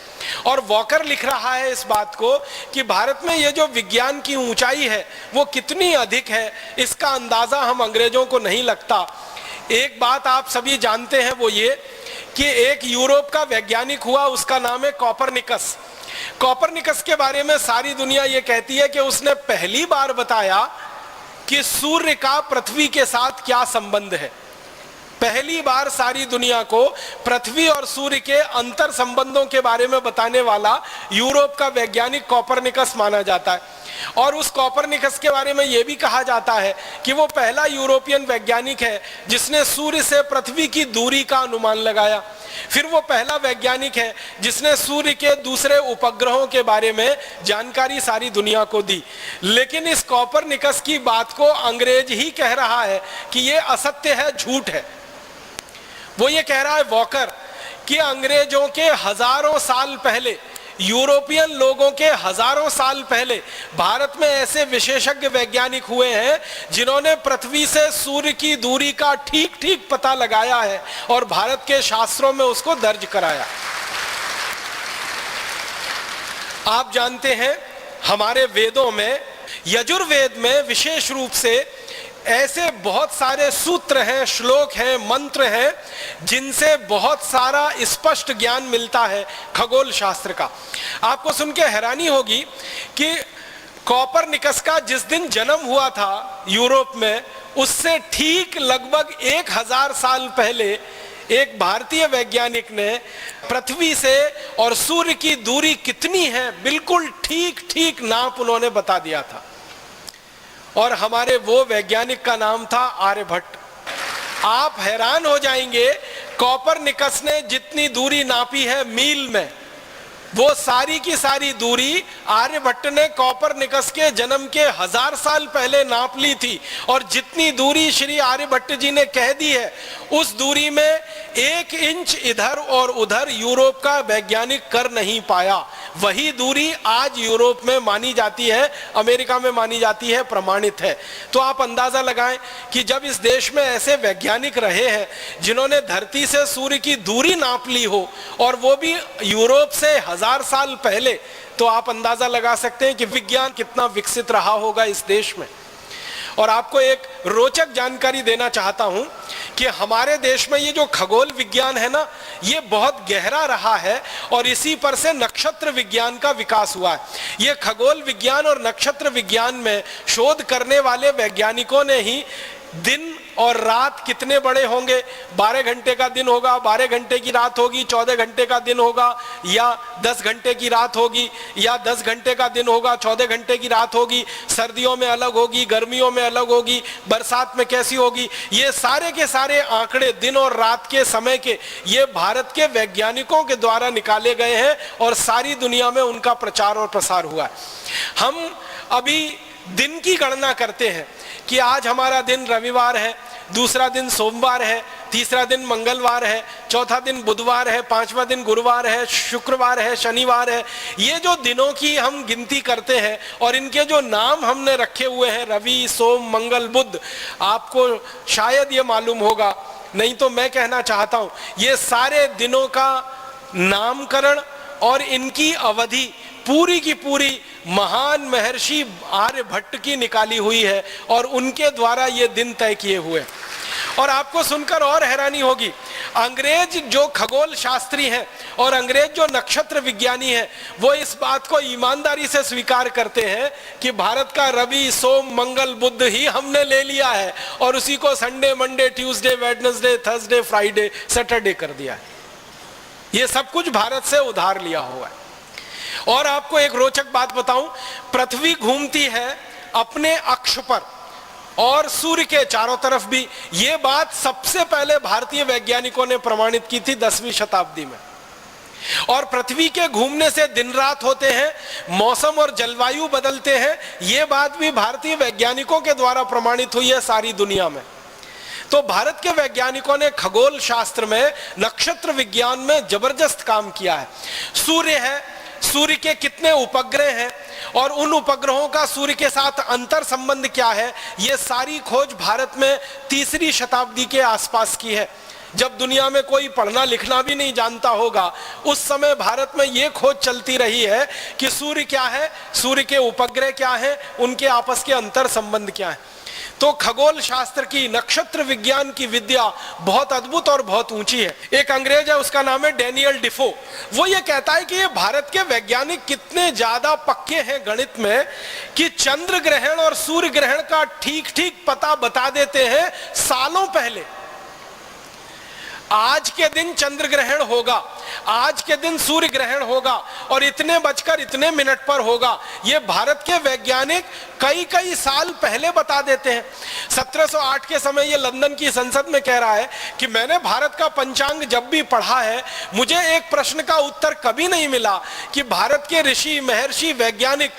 B: और वॉकर लिख रहा है इस बात को कि भारत में ये जो विज्ञान की ऊंचाई है वो कितनी अधिक है, इसका अंदाजा हम अंग्रेजों को नहीं लगता। एक बात आप सभी जानते हैं वो ये कि एक यूरोप का वैज्ञानिक हुआ, उसका नाम है कॉपरनिकस। कॉपरनिकस के बारे में सारी दुनिया ये कहती है कि उसने पहली बार बताया कि सूर्य का पृथ्वी के साथ क्या संबंध है। पहली बार सारी दुनिया को पृथ्वी और सूर्य के अंतर संबंधों के बारे में बताने वाला यूरोप का वैज्ञानिक कॉपरनिकस माना जाता है। और उस कॉपरनिकस के बारे में यह भी कहा जाता है कि वो पहला यूरोपियन वैज्ञानिक है जिसने सूर्य से पृथ्वी की दूरी का अनुमान लगाया। फिर वो पहला वैज्ञानिक है जिसने सूर्य के दूसरे उपग्रहों के बारे में जानकारी सारी दुनिया को दी। लेकिन इस कॉपरनिकस की बात को अंग्रेज ही कह रहा है कि ये असत्य है, झूठ है। वो ये कह रहा है वॉकर कि अंग्रेजों के हजारों साल पहले, यूरोपियन लोगों के हजारों साल पहले भारत में ऐसे विशेषज्ञ वैज्ञानिक हुए हैं जिन्होंने पृथ्वी से सूर्य की दूरी का ठीक ठीक पता लगाया है और भारत के शास्त्रों में उसको दर्ज कराया। आप जानते हैं हमारे वेदों में, यजुर्वेद में विशेष रूप से ऐसे बहुत सारे सूत्र हैं, श्लोक हैं, मंत्र हैं जिनसे बहुत सारा स्पष्ट ज्ञान मिलता है खगोल शास्त्र का। आपको सुन के हैरानी होगी कि कॉपरनिकस का जिस दिन जन्म हुआ था यूरोप में, उससे ठीक लगभग 1000 साल पहले एक भारतीय वैज्ञानिक ने पृथ्वी से और सूर्य की दूरी कितनी है बिल्कुल ठीक ठीक नाप उन्होंने बता दिया था। और हमारे वो वैज्ञानिक का नाम था आर्यभट्ट। आप हैरान हो जाएंगे, कॉपरनिकस ने जितनी दूरी नापी है मील में, वो सारी की सारी दूरी आर्यभट्ट ने कॉपरनिकस के जन्म के 1000 साल पहले नाप ली थी। और जितनी दूरी श्री आर्यभट्ट जी ने कह दी है, उस दूरी में 1 इंच इधर और उधर यूरोप का वैज्ञानिक कर नहीं पाया। वही दूरी आज यूरोप में मानी जाती है, अमेरिका में मानी जाती है, प्रमाणित है। तो आप अंदाजा लगाएं कि जब इस देश में ऐसे वैज्ञानिक रहे हैं जिन्होंने धरती से सूर्य की दूरी नाप ली हो, और वो भी यूरोप से 1000 साल पहले, तो आप अंदाजा लगा सकते हैं कि विज्ञान कितना विकसित रहा होगा इस देश में। और आपको एक रोचक जानकारी देना चाहता हूं कि हमारे देश में ये जो खगोल विज्ञान है ना, ये बहुत गहरा रहा है और इसी पर से नक्षत्र विज्ञान का विकास हुआ है। ये खगोल विज्ञान और नक्षत्र विज्ञान में शोध करने वाले वैज्ञानिकों ने ही दिन और रात कितने बड़े होंगे, 12 घंटे का दिन होगा, 12 घंटे की रात होगी, 14 घंटे का दिन होगा, या 10 घंटे की रात होगी, या 10 घंटे का दिन होगा, 14 घंटे की रात होगी, सर्दियों में अलग होगी, गर्मियों में अलग होगी, बरसात में कैसी होगी, ये सारे के सारे आंकड़े दिन और रात के समय के, ये भारत के वैज्ञानिकों के द्वारा निकाले गए हैं और सारी दुनिया में उनका प्रचार और प्रसार हुआ है। हम अभी दिन की गणना करते हैं कि आज हमारा दिन रविवार है, दूसरा दिन सोमवार है, तीसरा दिन मंगलवार है, चौथा दिन बुधवार है, पांचवा दिन गुरुवार है, शुक्रवार है, शनिवार है। ये जो दिनों की हम गिनती करते हैं और इनके जो नाम हमने रखे हुए हैं, रवि, सोम, मंगल, बुध, आपको शायद ये मालूम होगा, नहीं तो मैं कहना चाहता हूं, ये सारे दिनों का नामकरण और इनकी अवधि पूरी की पूरी महान महर्षि आर्यभट्ट की निकाली हुई है और उनके द्वारा ये दिन तय किए हुए। और आपको सुनकर और हैरानी होगी, अंग्रेज जो खगोल शास्त्री हैं और अंग्रेज जो नक्षत्र विज्ञानी हैं, वो इस बात को ईमानदारी से स्वीकार करते हैं कि भारत का रवि सोम मंगल बुध ही हमने ले लिया है और उसी को Sunday Monday Tuesday Wednesday Thursday Friday Saturday कर दिया है। ये सब कुछ भारत से उधार लिया हुआ है। और आपको एक रोचक बात बताऊं, पृथ्वी घूमती है अपने अक्ष पर और सूर्य के चारों तरफ भी। ये बात सबसे पहले भारतीय वैज्ञानिकों ने प्रमाणित की थी 10वीं शताब्दी में। और पृथ्वी के घूमने से दिन रात होते हैं, मौसम और जलवायु बदलते हैं, ये बात भी भारतीय वैज्ञानिकों के द्वारा प्रमाणित हुई है सारी दुनिया में। तो भारत के वैज्ञानिकों ने खगोल शास्त्र में, नक्षत्र विज्ञान में जबरदस्त काम किया है। सूर्य है, सूर्य के कितने उपग्रह हैं और उन उपग्रहों का सूर्य के साथ अंतर संबंध क्या है, यह सारी खोज भारत में 3री शताब्दी के आसपास की है। जब दुनिया में कोई पढ़ना लिखना भी नहीं जानता होगा, उस समय भारत में यह खोज चलती रही है कि सूर्य क्या है, सूर्य के उपग्रह क्या है, उनके आपस के अंतर संबंध क्या है। तो खगोल शास्त्र की, नक्षत्र विज्ञान की विद्या बहुत अद्भुत और बहुत ऊंची है। एक अंग्रेज है, उसका नाम है डैनियल डिफो। वो ये कहता है कि ये भारत के वैज्ञानिक कितने ज्यादा पक्के हैं गणित में कि चंद्र ग्रहण और सूर्य ग्रहण का ठीक ठीक पता बता देते हैं सालों पहले। आज के दिन चंद्र ग्रहण होगा, आज के दिन सूर्य ग्रहण होगा और इतने बजकर इतने मिनट पर होगा, ये भारत के वैज्ञानिक कई कई साल पहले बता देते हैं। 1708 के समय ये लंदन की संसद में कह रहा है कि मैंने भारत का पंचांग जब भी पढ़ा है, मुझे एक प्रश्न का उत्तर कभी नहीं मिला कि भारत के ऋषि महर्षि वैज्ञानिक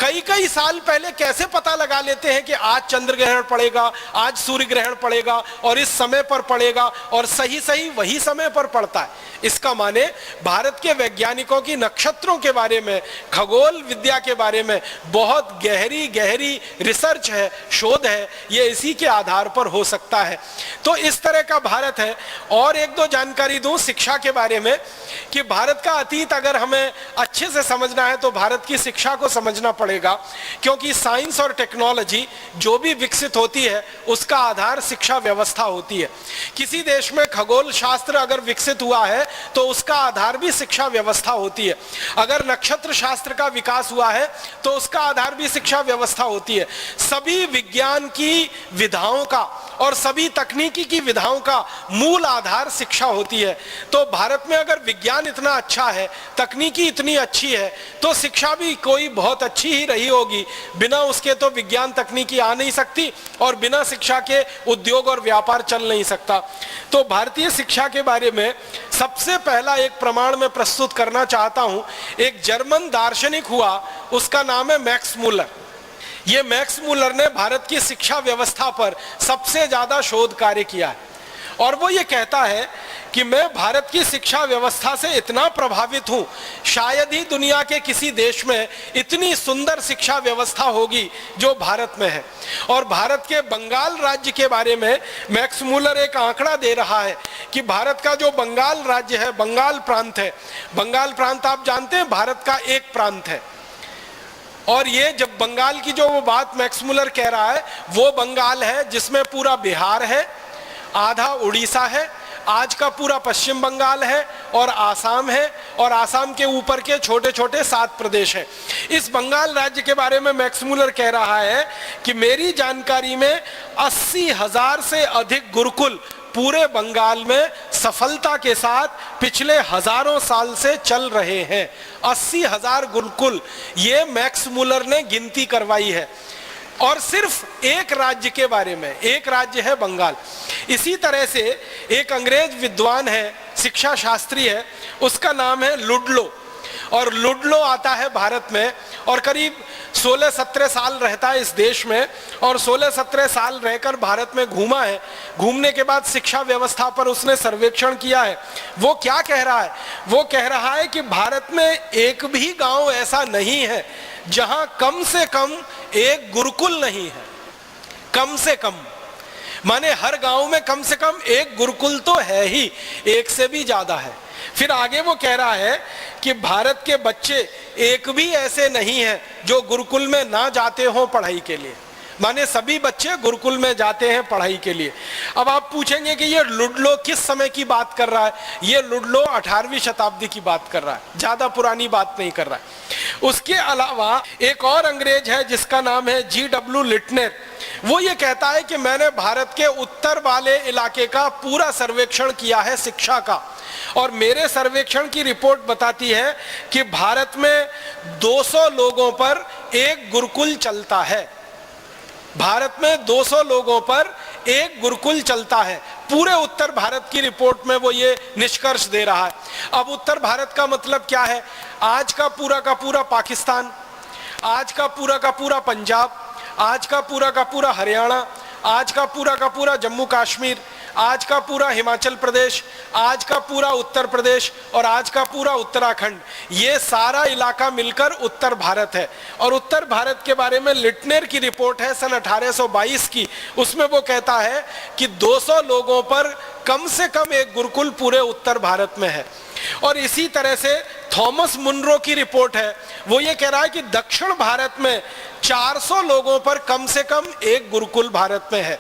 B: कई कई साल पहले कैसे पता लगा लेते हैं कि आज चंद्र ग्रहण पड़ेगा, आज सूर्य ग्रहण पड़ेगा और इस समय पर पड़ेगा, और सही सही वही समय पर पड़ता है। इसका माने भारत के वैज्ञानिकों की नक्षत्रों के बारे में, खगोल विद्या के बारे में बहुत गहरी गहरी रिसर्च है, शोध है, ये इसी के आधार पर हो सकता है। तो इस तरह का भारत है। और एक दो जानकारी दूं शिक्षा के बारे में कि भारत का अतीत अगर हमें अच्छे से समझना है तो भारत की शिक्षा को समझना पड़ेगा, क्योंकि साइंस और टेक्नोलॉजी जो भी विकसित होती है उसका आधार शिक्षा व्यवस्था होती है। किसी देश में खगोल शास्त्र अगर विकसित हुआ है तो उसका आधार भी शिक्षा व्यवस्था होती है। अगर नक्षत्र शास्त्र का विकास हुआ है तो उसका आधार भी शिक्षा व्यवस्था होती है। सभी विज्ञान की विधाओं का और सभी तकनीकी की विधाओं का मूल आधार शिक्षा होती है। तो भारत में अगर विज्ञान इतना अच्छा है, तकनीकी इतनी अच्छी है, तो शिक्षा भी कोई बहुत अच्छी ही रही होगी। बिना उसके तो विज्ञान तकनीकी आ नहीं सकती और बिना शिक्षा के उद्योग और व्यापार चल नहीं सकता। तो भारतीय शिक्षा के बारे में सबसे पहला एक प्रमाण मैं प्रस्तुत करना चाहता हूं। एक जर्मन दार्शनिक हुआ, उसका नाम है मैक्स मूलर। ये मैक्स मूलर ने भारत की शिक्षा व्यवस्था पर सबसे ज्यादा शोध कार्य किया है और वो ये कहता है कि मैं भारत की शिक्षा व्यवस्था से इतना प्रभावित हूं, शायद ही दुनिया के किसी देश में इतनी सुंदर शिक्षा व्यवस्था होगी जो भारत में है। और भारत के बंगाल राज्य के बारे में मैक्स मूलर एक आंकड़ा दे रहा है कि भारत का जो बंगाल राज्य है, बंगाल प्रांत है, बंगाल प्रांत आप जानते हैं भारत का एक प्रांत है। और ये जब बंगाल की जो वो बात मैक्स मूलर कह रहा है, वो बंगाल है जिसमें पूरा बिहार है, आधा उड़ीसा है, आज का पूरा पश्चिम बंगाल है और आसाम है, और आसाम के ऊपर के छोटे छोटे 7 प्रदेश हैं। इस बंगाल राज्य के बारे में मैक्स मूलर कह रहा है कि मेरी जानकारी में 80,000 से अधिक गुरुकुल पूरे बंगाल में सफलता के साथ पिछले हजारों साल से चल रहे हैं। 80,000 गुरुकुल, ये मैक्स मूलर ने गिनती करवाई है। और सिर्फ एक राज्य के बारे में, एक राज्य है बंगाल। इसी तरह से एक अंग्रेज विद्वान है, शिक्षा शास्त्री है, उसका नाम है लुडलो। और लुडलो आता है भारत में और करीब 16-17 साल रहता है इस देश में, और 16-17 साल रहकर भारत में घूमा है। घूमने के बाद शिक्षा व्यवस्था पर उसने सर्वेक्षण किया है। वो क्या कह रहा है? वो कह रहा है कि भारत में एक भी गांव ऐसा नहीं है जहां कम से कम एक गुरुकुल नहीं है। कम से कम माने हर गांव में कम से कम एक गुरुकुल तो है ही, एक से भी ज्यादा है। फिर आगे वो कह रहा है कि भारत के बच्चे एक भी ऐसे नहीं हैं जो गुरुकुल में ना जाते हों पढ़ाई के लिए, माने सभी बच्चे गुरुकुल में जाते हैं पढ़ाई के लिए। अब आप पूछेंगे कि ये लुडलो किस समय की बात कर रहा है? ये लुडलो 18वीं शताब्दी की बात कर रहा है, ज्यादा पुरानी बात नहीं कर रहा है। उसके अलावा एक और अंग्रेज है जिसका नाम है G.W. लिटनर। वो ये कहता है कि मैंने भारत के उत्तर वाले इलाके का पूरा सर्वेक्षण किया है शिक्षा का, और मेरे सर्वेक्षण की रिपोर्ट बताती है कि भारत में 200 लोगों पर एक गुरुकुल चलता है। भारत में 200 लोगों पर एक गुरुकुल चलता है। पूरे उत्तर भारत की रिपोर्ट में वो ये निष्कर्ष दे रहा है। अब उत्तर भारत का मतलब क्या है? आज का पूरा पाकिस्तान, आज का पूरा पंजाब, आज का पूरा हरियाणा, आज का पूरा जम्मू कश्मीर, आज का पूरा हिमाचल प्रदेश, आज का पूरा उत्तर प्रदेश और आज का पूरा उत्तराखंड, ये सारा इलाका मिलकर उत्तर भारत है। और उत्तर भारत के बारे में लिटनर की रिपोर्ट है सन 1822 की। उसमें वो कहता है कि 200 लोगों पर कम से कम एक गुरुकुल पूरे उत्तर भारत में है। और इसी तरह से थॉमस मुनरो की रिपोर्ट है, वो ये कह रहा है कि दक्षिण भारत में 400 लोगों पर कम से कम एक गुरुकुल भारत में है।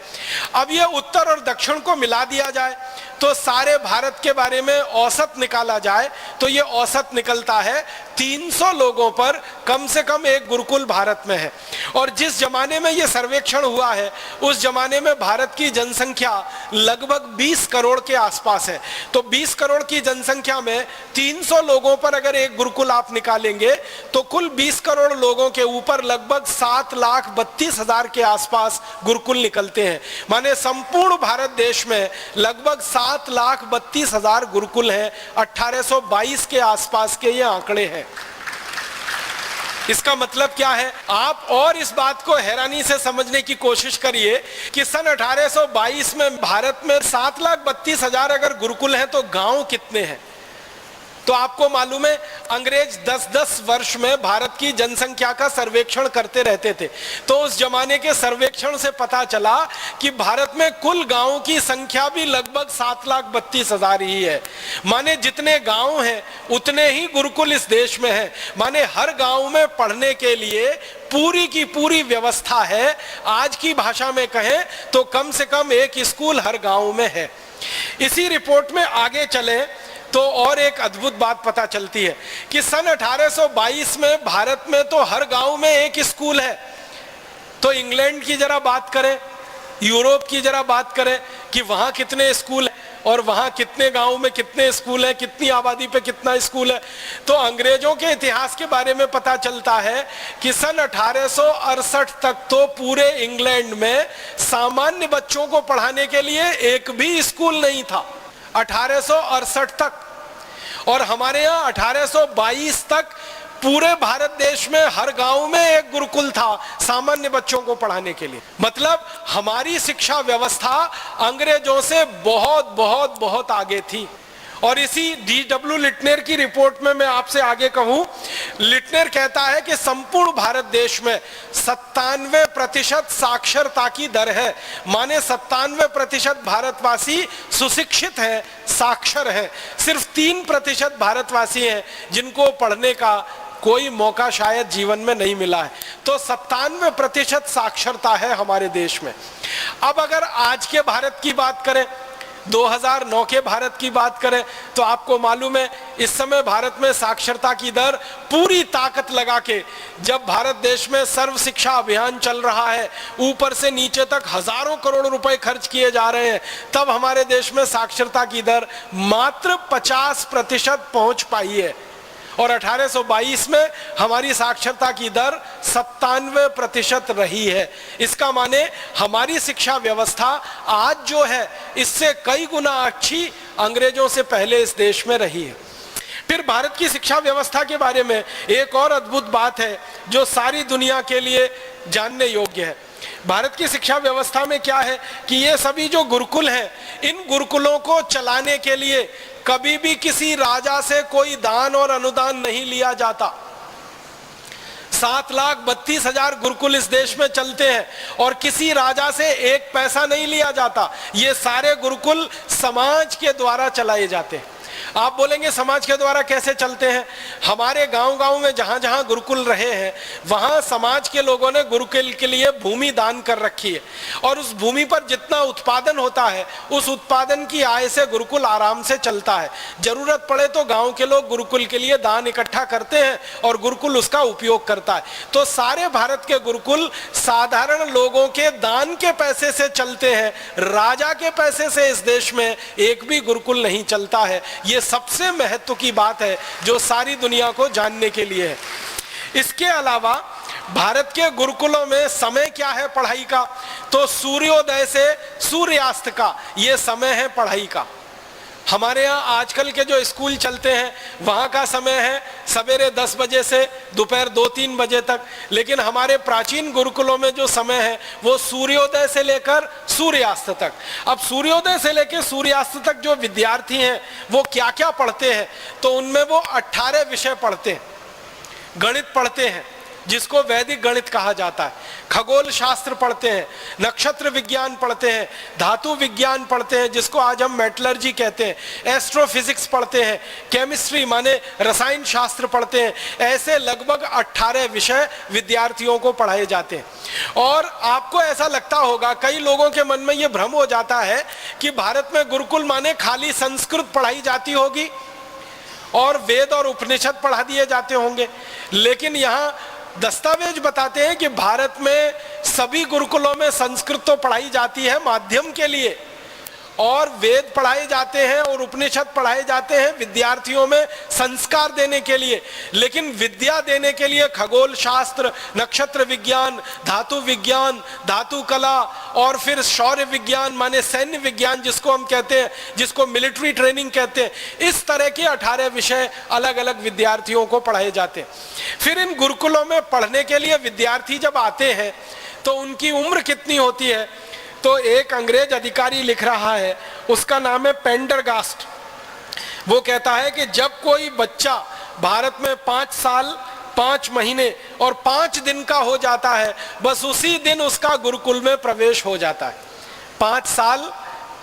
B: अब ये उत्तर और दक्षिण को मिला दिया जाए तो सारे भारत के बारे में औसत निकाला जाए तो ये औसत निकलता है 300 लोगों पर कम से कम एक गुरुकुल भारत में है। और जिस जमाने में ये सर्वेक्षण हुआ है उस जमाने में भारत की जनसंख्या लगभग 20 करोड़ के आसपास है। तो 20 करोड़ की जनसंख्या में 300 लोगों पर अगर एक गुरुकुल आप निकालेंगे तो कुल 20 करोड़ लोगों के ऊपर लगभग 7,32,000 के आसपास गुरुकुल निकलते हैं। माने संपूर्ण भारत देश में लगभग 7,32,000 गुरुकुल हैं। 1822 के आसपास के ये आंकड़े हैं। इसका मतलब क्या है? आप और इस बात को हैरानी से समझने की कोशिश करिए कि सन 1822 में भारत में 7,32,000 अगर गुरुकुल हैं तो गांव कितने हैं? तो आपको मालूम है अंग्रेज 10-10 वर्ष में भारत की जनसंख्या का सर्वेक्षण करते रहते थे। तो उस जमाने के सर्वेक्षण से पता चला कि भारत में कुल गांवों की संख्या भी लगभग 7,32,000 ही है। माने जितने गांव हैं उतने ही गुरुकुल इस देश में हैं। माने हर गांव में पढ़ने के लिए पूरी की पूरी व्यवस्था है। आज की भाषा में कहें तो कम से कम एक स्कूल हर गांव में है। इसी रिपोर्ट में आगे चले तो और एक अद्भुत बात पता चलती है कि सन 1822 में भारत में तो हर गांव में एक स्कूल है। तो इंग्लैंड की जरा बात करें, यूरोप की जरा बात करें कि वहां कितने स्कूल हैं और वहां कितने गांव में कितने स्कूल हैं, कितनी आबादी पे कितना स्कूल है। तो अंग्रेजों के इतिहास के बारे में पता चलता है कि सन 1868 तक तो पूरे इंग्लैंड में सामान्य बच्चों को पढ़ाने के लिए एक भी स्कूल नहीं था। 1868 तक। और हमारे यहाँ 1822 तक पूरे भारत देश में हर गांव में एक गुरुकुल था सामान्य बच्चों को पढ़ाने के लिए। मतलब हमारी शिक्षा व्यवस्था अंग्रेजों से बहुत बहुत बहुत आगे थी। और इसी G.W. लिटनर की रिपोर्ट में मैं आपसे आगे कहूं, लिटनर कहता है कि संपूर्ण भारत देश में 97% साक्षरता की दर है। माने 97% भारतवासी सुशिक्षित हैं, साक्षर हैं। सिर्फ 3% भारतवासी हैं जिनको पढ़ने का कोई मौका शायद जीवन में नहीं मिला है। तो 97% साक्षरता है हमारे देश में। अब अगर आज के भारत की बात करें, 2009 के भारत की बात करें तो आपको मालूम है इस समय भारत में साक्षरता की दर पूरी ताकत लगा के, जब भारत देश में सर्व शिक्षा अभियान चल रहा है, ऊपर से नीचे तक हजारों करोड़ रुपए खर्च किए जा रहे हैं, तब हमारे देश में साक्षरता की दर मात्र 50% पहुंच पाई है। और 1822 में हमारी साक्षरता की दर 97% रही है। इसका माने हमारी शिक्षा व्यवस्था आज जो है इससे कई गुना अच्छी अंग्रेजों से पहले इस देश में रही है। फिर भारत की शिक्षा व्यवस्था के बारे में एक और अद्भुत बात है जो सारी दुनिया के लिए जानने योग्य है। भारत की शिक्षा व्यवस्था में क्या है कि ये सभी जो गुरुकुल हैं, इन गुरुकुलों को चलाने के लिए कभी भी किसी राजा से कोई दान और अनुदान नहीं लिया जाता। 7,32,000 गुरुकुल इस देश में चलते हैं और किसी राजा से एक पैसा नहीं लिया जाता। ये सारे गुरुकुल समाज के द्वारा चलाए जाते हैं। आप बोलेंगे समाज के द्वारा कैसे चलते हैं? हमारे गांव-गांव में जहां जहां गुरुकुल रहे हैं वहां समाज के लोगों ने गुरुकुल के लिए भूमि दान कर रखी है और उस भूमि पर जितना उत्पादन होता है उस उत्पादन की आय से गुरुकुल आराम से चलता है। जरूरत पड़े तो गांव के लोग गुरुकुल के लिए दान इकट्ठा करते हैं और गुरुकुल उसका उपयोग करता है। तो सारे भारत के गुरुकुल साधारण लोगों के दान के पैसे से चलते हैं। राजा के पैसे से इस देश में एक भी गुरुकुल नहीं चलता है। ये सबसे महत्व की बात है जो सारी दुनिया को जानने के लिए है। इसके अलावा भारत के गुरुकुलों में समय क्या है पढ़ाई का? तो सूर्योदय से सूर्यास्त का ये समय है पढ़ाई का। हमारे यहाँ आजकल के जो स्कूल चलते हैं वहाँ का समय है सवेरे 10 बजे से दोपहर 2-3 बजे तक, लेकिन हमारे प्राचीन गुरुकुलों में जो समय है वो सूर्योदय से लेकर सूर्यास्त तक। अब सूर्योदय से लेकर सूर्यास्त तक जो विद्यार्थी हैं वो क्या क्या पढ़ते हैं? तो उनमें वो 18 विषय पढ़ते हैं। गणित पढ़ते हैं जिसको वैदिक गणित कहा जाता है, खगोल शास्त्र पढ़ते हैं, नक्षत्र विज्ञान पढ़ते हैं, धातु विज्ञान पढ़ते हैं जिसको आज हम मेटलर्जी कहते हैं, एस्ट्रोफिजिक्स पढ़ते हैं, केमिस्ट्री माने रसायन शास्त्र पढ़ते हैं। ऐसे लगभग 18 विषय विद्यार्थियों को पढ़ाए जाते हैं। और आपको ऐसा लगता होगा, कई लोगों के मन में यह भ्रम हो जाता है कि भारत में गुरुकुल माने खाली संस्कृत पढ़ाई जाती होगी और वेद और उपनिषद पढ़ा दिए जाते होंगे, लेकिन यहाँ दस्तावेज बताते हैं कि भारत में सभी गुरुकुलों में संस्कृत तो पढ़ाई जाती है माध्यम के लिए, और वेद पढ़ाए जाते हैं और उपनिषद पढ़ाए जाते हैं विद्यार्थियों में संस्कार देने के लिए, लेकिन विद्या देने के लिए खगोल शास्त्र, नक्षत्र विज्ञान, धातु विज्ञान, धातु कला और फिर शौर्य विज्ञान माने सैन्य विज्ञान जिसको हम कहते हैं, जिसको मिलिट्री ट्रेनिंग कहते हैं, इस तरह के 18 विषय अलग अलग विद्यार्थियों को पढ़ाए जाते हैं। फिर इन गुरुकुलों में पढ़ने के लिए विद्यार्थी जब आते हैं तो उनकी उम्र कितनी होती है? तो एक अंग्रेज अधिकारी लिख रहा है, उसका नाम है पेंडरगास्ट। वो कहता है कि जब कोई बच्चा भारत में 5 साल 5 महीने और 5 दिन का हो जाता है, बस उसी दिन उसका गुरुकुल में प्रवेश हो जाता है। 5 साल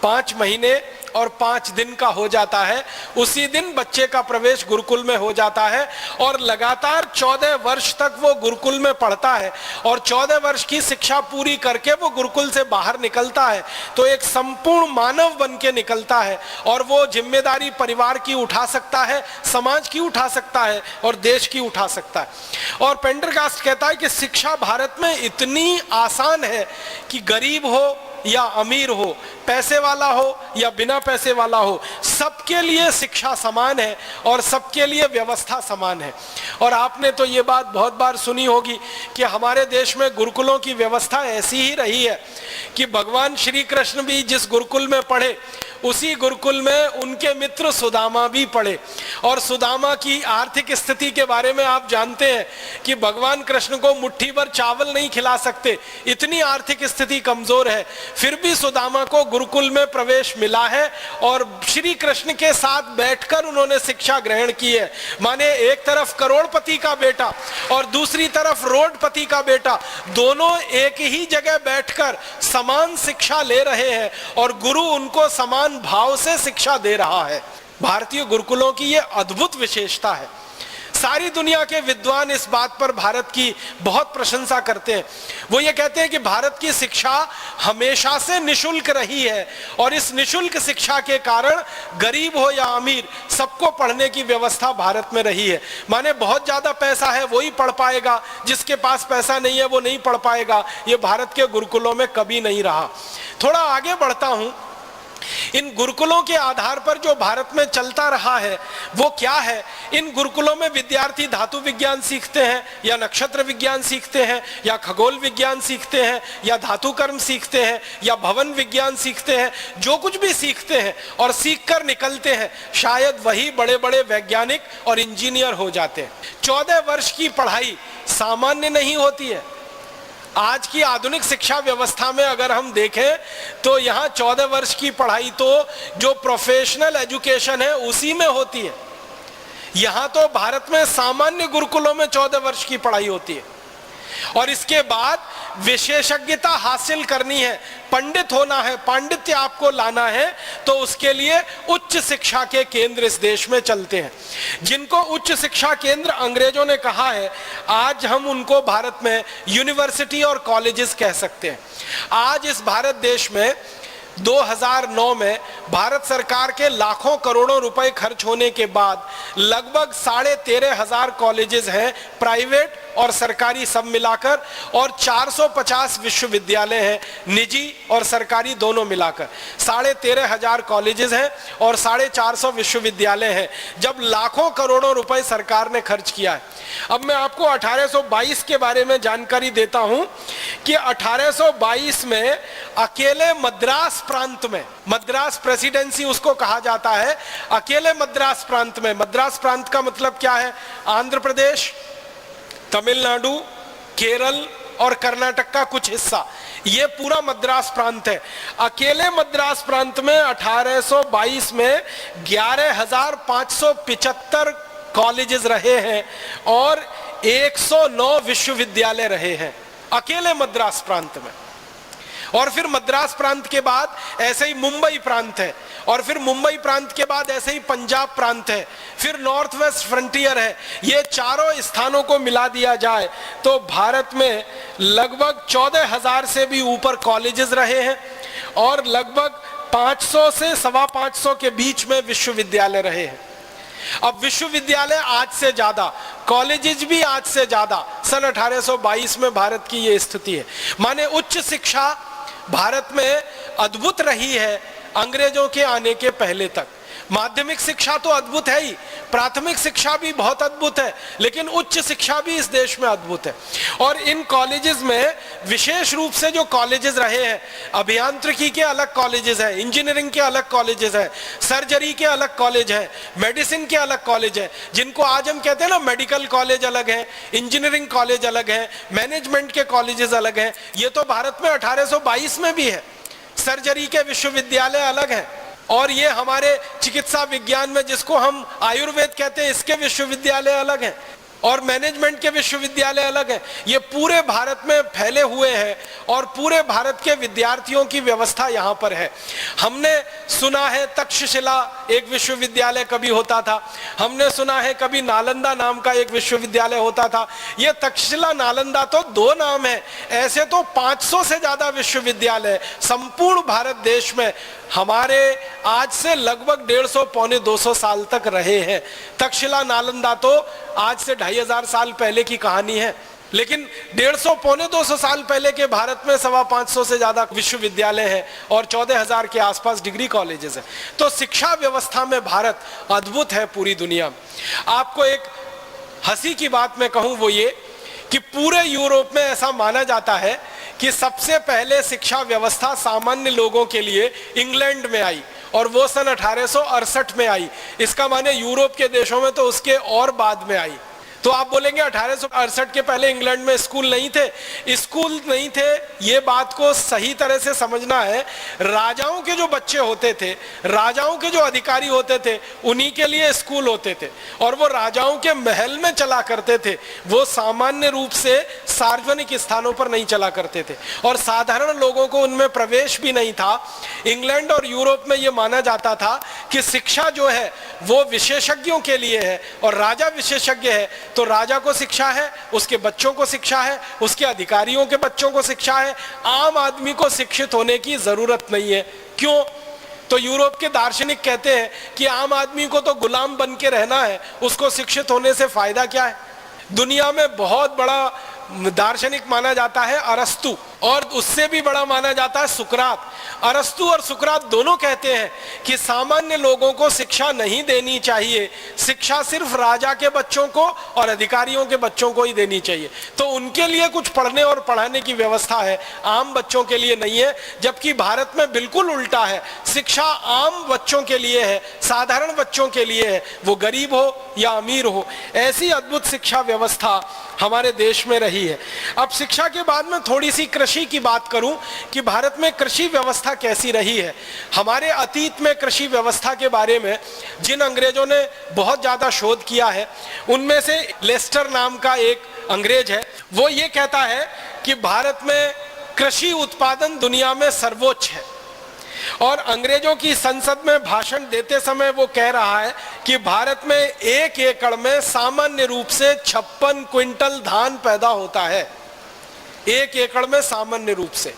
B: 5 महीने और 5 दिन का हो जाता है, उसी दिन बच्चे का प्रवेश गुरुकुल में हो जाता है और लगातार 14 वर्ष तक वो गुरुकुल में पढ़ता है और 14 वर्ष की शिक्षा पूरी करके वो गुरुकुल से बाहर निकलता है तो एक संपूर्ण मानव बन के निकलता है और वो जिम्मेदारी परिवार की उठा सकता है, समाज की उठा सकता है और देश की उठा सकता है। और पेंडरगास्ट कहता है कि शिक्षा भारत में इतनी आसान है कि गरीब हो या अमीर हो, पैसे वाला हो या बिना पैसे वाला हो, सबके लिए शिक्षा समान है और सबके लिए व्यवस्था समान है। और आपने तो ये बात बहुत बार सुनी होगी कि हमारे देश में गुरुकुलों की व्यवस्था ऐसी ही रही है कि भगवान श्री कृष्ण भी जिस गुरुकुल में पढ़े उसी गुरुकुल में उनके मित्र सुदामा भी पढ़े। और सुदामा की आर्थिक स्थिति के बारे में आप जानते हैं कि भगवान कृष्ण को मुट्ठी भर चावल नहीं खिला सकते, इतनी आर्थिक स्थिति कमजोर है, फिर भी सुदामा को गुरुकुल में प्रवेश मिला है और श्री कृष्ण के साथ बैठकर उन्होंने शिक्षा ग्रहण की है। माने एक तरफ करोड़पति का बेटा और दूसरी तरफ रोडपति का बेटा, दोनों एक ही जगह बैठकर समान शिक्षा ले रहे हैं और गुरु उनको समान भाव से शिक्षा दे रहा है। भारतीय गुरुकुलों की यह अद्भुत विशेषता है। सारी दुनिया के विद्वान इस बात पर भारत की बहुत प्रशंसा करते हैं। वो ये कहते हैं कि भारत की शिक्षा हमेशा से निशुल्क रही है और इस निशुल्क शिक्षा के कारण गरीब हो या अमीर सबको पढ़ने की व्यवस्था भारत में रही है। माने बहुत ज्यादा पैसा है वही पढ़ पाएगा, जिसके पास पैसा नहीं है वो नहीं पढ़ पाएगा। ये भारत के गुरुकुलों में कभी नहीं रहा। थोड़ा आगे बढ़ता हूं, इन गुरुकुलों के आधार पर जो भारत में चलता रहा है वो क्या है? इन गुरुकुलों में विद्यार्थी धातु विज्ञान सीखते हैं या नक्षत्र विज्ञान सीखते हैं या खगोल विज्ञान सीखते हैं या धातु कर्म सीखते हैं या भवन विज्ञान सीखते हैं। जो कुछ भी सीखते हैं और सीख कर निकलते हैं शायद वही बड़े बड़े वैज्ञानिक और इंजीनियर हो जाते हैं। 14 वर्ष की पढ़ाई सामान्य नहीं होती है। आज की आधुनिक शिक्षा व्यवस्था में अगर हम देखें तो यहाँ 14 वर्ष की पढ़ाई तो जो प्रोफेशनल एजुकेशन है उसी में होती है। यहाँ तो भारत में सामान्य गुरुकुलों में 14 वर्ष की पढ़ाई होती है और इसके बाद विशेषज्ञता हासिल करनी है, पंडित होना है, पांडित्य आपको लाना है, तो उसके लिए उच्च शिक्षा के केंद्र इस देश में चलते हैं। जिनको उच्च शिक्षा केंद्र अंग्रेजों ने कहा है, आज हम उनको भारत में यूनिवर्सिटी और कॉलेजेस कह सकते हैं। आज इस भारत देश में 2009 में भारत सरकार के लाखों करोड़ों रुपए खर्च होने के बाद लगभग 13,500 कॉलेजेस हैं, प्राइवेट और सरकारी सब मिलाकर, और 450 विश्वविद्यालय हैं, निजी और सरकारी दोनों मिलाकर। 13,500 कॉलेजेस हैं और 450 विश्वविद्यालय हैं, जब लाखों करोड़ों रुपए सरकार ने खर्च किया है। अब मैं आपको 1822 के बारे में जानकारी देता हूं कि 1822 में अकेले मद्रास प्रांत में, मद्रास प्रेसिडेंसी उसको कहा जाता है, अकेले मद्रास प्रांत में, मद्रास प्रांत का मतलब क्या है? आंध्र प्रदेश, तमिलनाडु, केरल और कर्नाटक का कुछ हिस्सा, ये पूरा मद्रास प्रांत है। अकेले मद्रास प्रांत में 1822 में 11,575 कॉलेजेस रहे हैं और 109 विश्वविद्यालय रहे हैं अकेले मद्रास प्रांत में। और फिर मद्रास प्रांत के बाद ऐसे ही मुंबई प्रांत है, और फिर मुंबई प्रांत के बाद ऐसे ही पंजाब प्रांत है, फिर नॉर्थ वेस्ट फ्रंटियर है। ये चारों स्थानों को मिला दिया जाए तो भारत में लगभग 14,000 से भी ऊपर कॉलेजेस रहे हैं और लगभग 500 से 525 के बीच में विश्वविद्यालय रहे हैं। अब विश्वविद्यालय आज से ज्यादा, कॉलेजेस भी आज से ज्यादा, सन 1822 में भारत की ये स्थिति है। माने उच्च शिक्षा भारत में अद्भुत रही है अंग्रेजों के आने के पहले तक। माध्यमिक शिक्षा तो अद्भुत है ही, प्राथमिक शिक्षा भी बहुत अद्भुत है, लेकिन उच्च शिक्षा भी इस देश में अद्भुत है। और इन कॉलेजेस में विशेष रूप से जो कॉलेजेस रहे हैं, अभियांत्रिकी के अलग कॉलेजेस हैं, इंजीनियरिंग के अलग कॉलेजेस हैं, सर्जरी के अलग कॉलेज हैं, मेडिसिन के अलग कॉलेज हैं, जिनको आज हम कहते हैं ना मेडिकल कॉलेज अलग है, इंजीनियरिंग कॉलेज अलग है, मैनेजमेंट के कॉलेजेस अलग हैं। ये तो भारत में 1822 में भी है। सर्जरी के विश्वविद्यालय अलग हैं, और ये हमारे चिकित्सा विज्ञान में जिसको हम आयुर्वेद कहते हैं, इसके विश्वविद्यालय अलग हैं, और मैनेजमेंट के विश्वविद्यालय अलग हैं। ये पूरे भारत में फैले हुए हैं और पूरे भारत के विद्यार्थियों की व्यवस्था यहाँ पर है। हमने सुना है तक्षशिला एक विश्वविद्यालय कभी होता था, हमने सुना है कभी नालंदा नाम का एक विश्वविद्यालय होता था। ये तक्षशिला नालंदा तो दो नाम है, ऐसे तो 500 से ज्यादा विश्वविद्यालय संपूर्ण भारत देश में हमारे आज से लगभग 150 पौने 200 साल तक रहे हैं। तक्षशिला नालंदा तो आज से 2500 साल पहले की कहानी है, लेकिन 150 पौने 200 साल पहले के भारत में 550 से ज्यादा विश्वविद्यालय हैं और 14,000 के आसपास डिग्री कॉलेजेस हैं। तो शिक्षा व्यवस्था में भारत अद्भुत है पूरी दुनिया में। आपको एक हंसी की बात मैं कहूं, वो ये कि पूरे यूरोप में ऐसा माना जाता है कि सबसे पहले शिक्षा व्यवस्था सामान्य लोगों के लिए इंग्लैंड में आई, और वो सन 1868 में आई। इसका माने यूरोप के देशों में तो उसके और बाद में आई। तो आप बोलेंगे 1868 के पहले इंग्लैंड में स्कूल नहीं थे। स्कूल नहीं थे, ये बात को सही तरह से समझना है। राजाओं के जो बच्चे होते थे, राजाओं के जो अधिकारी होते थे, उन्हीं के लिए स्कूल होते थे, और वो राजाओं के महल में चला करते थे। वो सामान्य रूप से सार्वजनिक स्थानों पर नहीं चला करते थे, और साधारण लोगों को उनमें प्रवेश भी नहीं था। इंग्लैंड और यूरोप में ये माना जाता था कि शिक्षा जो है वो विशेषज्ञों के लिए है, और राजा विशेषज्ञ है तो राजा को शिक्षा है, उसके बच्चों को शिक्षा है, उसके अधिकारियों के बच्चों को शिक्षा है। आम आदमी को शिक्षित होने की जरूरत नहीं है। क्यों? तो यूरोप के दार्शनिक कहते हैं कि आम आदमी को तो गुलाम बन के रहना है, उसको शिक्षित होने से फायदा क्या है। दुनिया में बहुत बड़ा दार्शनिक माना जाता है अरस्तु, और उससे भी बड़ा माना जाता है सुकरात। अरस्तु और सुकरात दोनों कहते हैं कि सामान्य लोगों को शिक्षा नहीं देनी चाहिए, शिक्षा सिर्फ राजा के बच्चों को और अधिकारियों के बच्चों को ही देनी चाहिए। तो उनके लिए कुछ पढ़ने और पढ़ाने की व्यवस्था है, आम बच्चों के लिए नहीं है। जबकि भारत में बिल्कुल उल्टा है, शिक्षा आम बच्चों के लिए है, साधारण बच्चों के लिए है, वो गरीब हो या अमीर हो। ऐसी अद्भुत शिक्षा व्यवस्था हमारे देश में रही है। अब शिक्षा के बाद में थोड़ी सी कृषि की बात करूं कि भारत में कृषि व्यवस्था कैसी रही है। हमारे अतीत में कृषि व्यवस्था के बारे में जिन अंग्रेजों ने बहुत ज्यादा शोध किया है, उनमें से लेस्टर नाम का एक अंग्रेज है। वो ये कहता है कि भारत में कृषि उत्पादन दुनिया में सर्वोच्च है, और अंग्रेजों की संसद में भाषण देते समय वो कह रहा है कि भारत में 1 एकड़ में सामान्य रूप से 56 क्विंटल धान पैदा होता है, 1 एकड़ में सामान्य रूप से।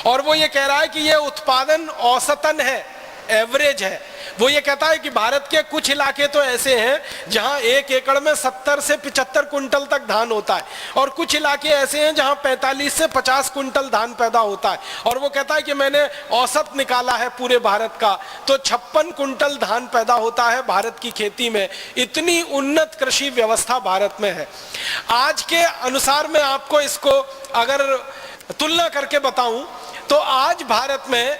B: और वो ये कह रहा है कि ये उत्पादन औसतन है, एवरेज है। वो ये कहता है कि भारत के कुछ इलाके तो ऐसे हैं जहां 1 एकड़ में 70 से 75 कुंटल तक धान होता है, और कुछ इलाके ऐसे हैं जहां 45 से 50 कुंटल धान पैदा होता है। और वो कहता है कि मैंने औसत निकाला है पूरे भारत का, तो 56 कुंटल धान पैदा होता है भारत की खेती में। इतनी उन्नत कृषि व्यवस्था भारत में है। आज के अनुसार मैं आपको इसको अगर तुलना करके बताऊं तो आज भारत में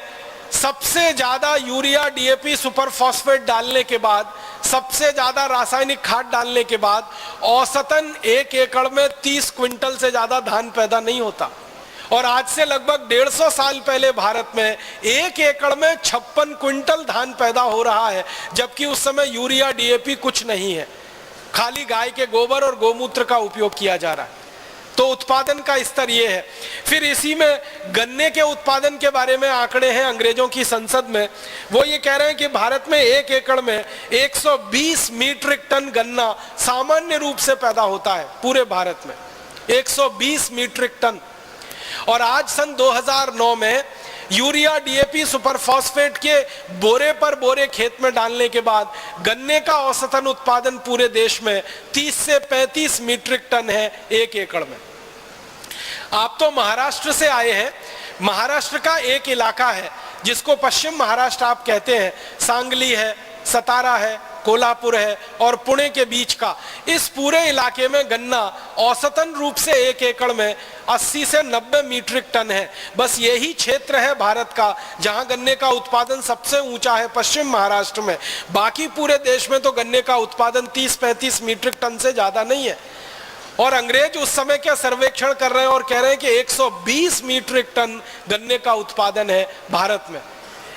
B: सबसे ज्यादा यूरिया, डीएपी, सुपर फॉस्फेट डालने के बाद, सबसे ज्यादा रासायनिक खाद डालने के बाद औसतन 1 एकड़ में 30 क्विंटल से ज्यादा धान पैदा नहीं होता। और आज से लगभग 150 साल पहले भारत में 1 एकड़ में 56 क्विंटल धान पैदा हो रहा है, जबकि उस समय यूरिया, डीएपी कुछ नहीं है, खाली गाय के गोबर और गोमूत्र का उपयोग किया जा रहा है। तो उत्पादन का स्तर ये है। फिर इसी में गन्ने के उत्पादन के बारे में आंकड़े हैं अंग्रेजों की संसद में। वो ये कह रहे हैं कि भारत में 1 एकड़ में 120 मीट्रिक टन गन्ना सामान्य रूप से पैदा होता है पूरे भारत में, 120 मीट्रिक टन। और आज सन 2009 में यूरिया, डीएपी, सुपर फॉस्फेट के बोरे पर बोरे खेत में डालने के बाद गन्ने का औसतन उत्पादन पूरे देश में 30 से 35 मीट्रिक टन है 1 एकड़ में। आप तो महाराष्ट्र से आए हैं। महाराष्ट्र का एक इलाका है जिसको पश्चिम महाराष्ट्र आप कहते हैं, सांगली है, सतारा है, कोल्हापुर है और पुणे के बीच का। इस पूरे इलाके में गन्ना औसतन रूप से 1 एकड़ में 80 से 90 मीट्रिक टन है। बस यही क्षेत्र है भारत का जहां गन्ने का उत्पादन सबसे ऊंचा है, पश्चिम महाराष्ट्र में। बाकी पूरे देश में तो गन्ने का उत्पादन 30-35 मीट्रिक टन से ज्यादा नहीं है। और अंग्रेज उस समय क्या सर्वेक्षण कर रहे हैं और कह रहे हैं कि 120 मीट्रिक टन गन्ने का उत्पादन है भारत में।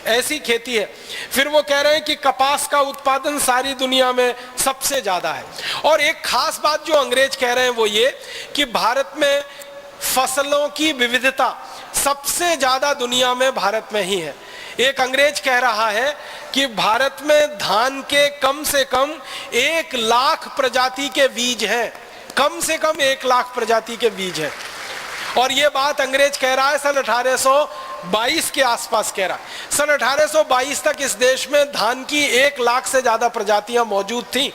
B: ऐसी खेती है। फिर वो कह रहे हैं कि कपास का उत्पादन सारी दुनिया में सबसे ज्यादा है। और एक खास बात जो अंग्रेज कह रहे हैं वो ये कि भारत में फसलों की विविधता सबसे ज्यादा दुनिया में भारत में ही है। एक अंग्रेज कह रहा है कि भारत में धान के कम से कम 1 लाख प्रजाति के बीज हैं, कम से कम 1 लाख प्रजाति के बीज हैं। और ये बात अंग्रेज कह रहा है सन 1822 के आसपास कह रहा है। सन 1822 तक इस देश में धान की 1 लाख से ज्यादा प्रजातियां मौजूद थी।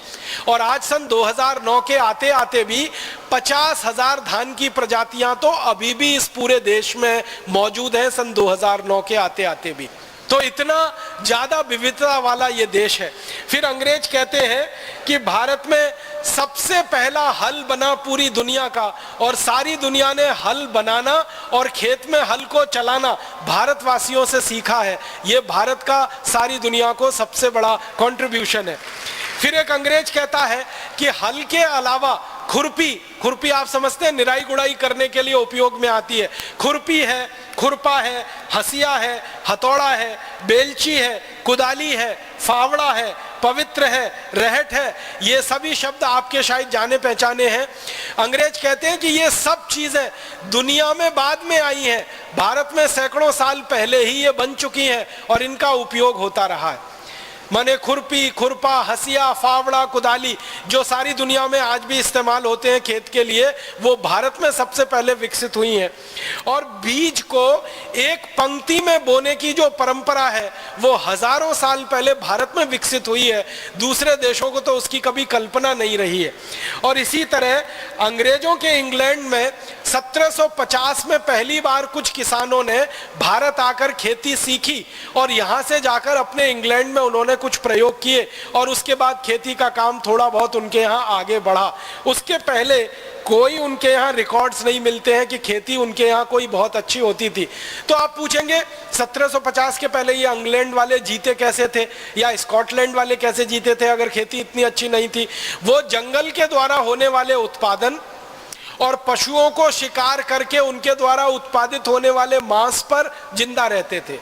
B: और आज सन 2009 के आते आते भी 50,000 धान की प्रजातियां तो अभी भी इस पूरे देश में मौजूद हैं, सन 2009 के आते आते भी। तो इतना ज्यादा विविधता वाला ये देश है। फिर अंग्रेज कहते हैं कि भारत में सबसे पहला हल बना पूरी दुनिया का, और सारी दुनिया ने हल बनाना और खेत में हल को चलाना भारतवासियों से सीखा है। ये भारत का सारी दुनिया को सबसे बड़ा कंट्रीब्यूशन है। फिर एक अंग्रेज कहता है कि हल के अलावा खुरपी आप समझते हैं निराई गुड़ाई करने के लिए उपयोग में आती है। खुरपी है, खुरपा है, हसिया है, हथौड़ा है, बेलची है, कुदाली है, फावड़ा है, पवित्र है, रहट है। ये सभी शब्द आपके शायद जाने पहचाने हैं। अंग्रेज कहते हैं कि ये सब चीजें दुनिया में बाद में आई हैं, भारत में सैकड़ों साल पहले ही ये बन चुकी हैं और इनका उपयोग होता रहा है। माने खुरपी, खुरपा, हसिया, फावड़ा, कुदाली जो सारी दुनिया में आज भी इस्तेमाल होते हैं खेत के लिए, वो भारत में सबसे पहले विकसित हुई हैं। और बीज को एक पंक्ति में बोने की जो परंपरा है वो हजारों साल पहले भारत में विकसित हुई है। दूसरे देशों को तो उसकी कभी कल्पना नहीं रही है। और इसी तरह अंग्रेजों के इंग्लैंड में 1750 में पहली बार कुछ किसानों ने भारत आकर खेती सीखी और यहां से जाकर अपने इंग्लैंड में उन्होंने कुछ प्रयोग किए और उसके बाद खेती का काम थोड़ा बहुत उनके यहाँ आगे बढ़ा। उसके पहले कोई उनके यहाँ रिकॉर्ड्स नहीं मिलते हैं कि खेती उनके यहाँ कोई बहुत अच्छी होती थी। तो आप पूछेंगे 1750 के पहले ये इंग्लैंड वाले जीते कैसे थे या स्कॉटलैंड वाले कैसे जीते थे अगर खेती इतनी अच्छी नहीं थी? वो जंगल के द्वारा होने वाले उत्पादन और पशुओं को शिकार करके उनके द्वारा उत्पादित होने वाले मांस पर जिंदा रहते थे।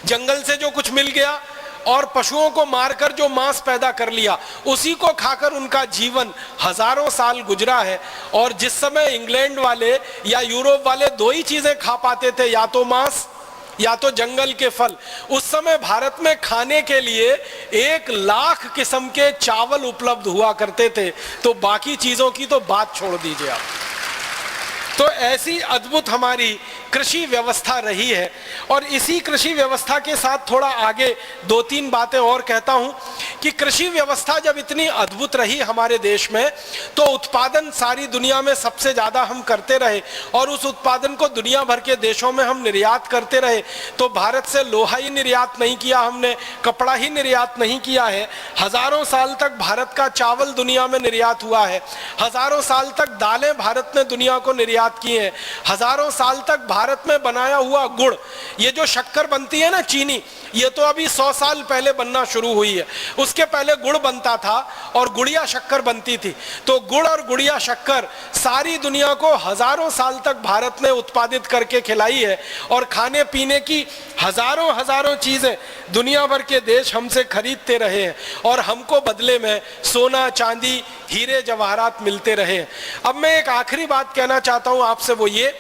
B: जंगल से जो कुछ मिल गया और पशुओं को मारकर जो मांस पैदा कर लिया, उसी को खाकर उनका जीवन हजारों साल गुजरा है। और जिस समय इंग्लैंड वाले या यूरोप वाले दो ही चीजें खा पाते थे, या तो मांस या तो जंगल के फल, उस समय भारत में खाने के लिए 1 लाख किस्म के चावल उपलब्ध हुआ करते थे। तो बाकी चीजों की तो बात छोड़ दीजिए आप। तो ऐसी अद्भुत हमारी कृषि व्यवस्था रही है। और इसी कृषि व्यवस्था के साथ थोड़ा आगे 2-3 बातें और कहता हूं कि कृषि व्यवस्था जब इतनी अद्भुत रही हमारे देश में, तो उत्पादन सारी दुनिया में सबसे ज्यादा हम करते रहे और उस उत्पादन को दुनिया भर के देशों में हम निर्यात करते रहे। तो भारत से लोहा ही निर्यात नहीं किया हमने, कपड़ा ही निर्यात नहीं किया है। हजारों साल तक भारत का चावल दुनिया में निर्यात हुआ है, हजारों साल तक दालें भारत ने दुनिया को निर्यात की हैं, हजारों साल तक भारत में बनाया हुआ गुड़, ये जो शक्कर बनती है ना, चीनी, ये तो अभी 100 साल पहले बनना शुरू हुई है। उसके पहले गुड़ बनता था और गुड़िया शक्कर बनती थी। तो गुड़ और गुड़िया शक्कर सारी दुनिया को हजारों साल तक भारत ने उत्पादित करके खिलाई है। और खाने पीने की हजारों चीजें दुनिया भर के देश हमसे खरीदते रहे हैं और हमको बदले में सोना, चांदी, हीरे जवाहरात मिलते रहे। अब मैं एक आखिरी बात कहना चाहता हूं आपसे, वो ये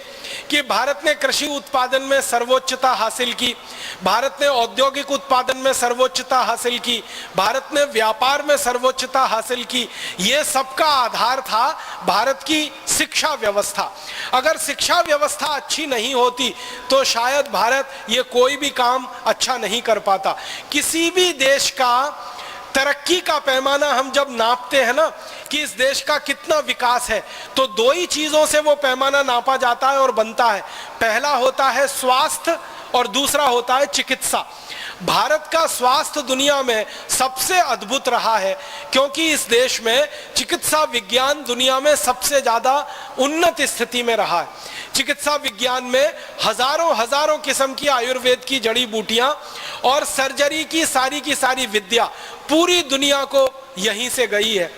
B: कि भारत ने कृषि उत्पादन में सर्वोच्चता हासिल की, भारत ने औद्योगिक उत्पादन में सर्वोच्चता हासिल की, भारत ने व्यापार में सर्वोच्चता हासिल की। ये सबका आधार था भारत की शिक्षा व्यवस्था। अगर शिक्षा व्यवस्था अच्छी नहीं होती तो शायद भारत ये कोई भी काम अच्छा नहीं कर पाता। किसी भी देश का तरक्की का पैमाना हम जब नापते हैं ना कि इस देश का कितना विकास है, तो 2 ही चीजों से वो पैमाना नापा जाता है और बनता है। पहला होता है स्वास्थ्य और दूसरा होता है चिकित्सा। भारत का स्वास्थ्य दुनिया में सबसे अद्भुत रहा है क्योंकि इस देश में चिकित्सा विज्ञान दुनिया में सबसे ज्यादा उन्नत स्थिति में रहा है। चिकित्सा विज्ञान में हजारों किस्म की आयुर्वेद की जड़ी बूटियां और सर्जरी की सारी विद्या पूरी दुनिया को यहीं से गई है।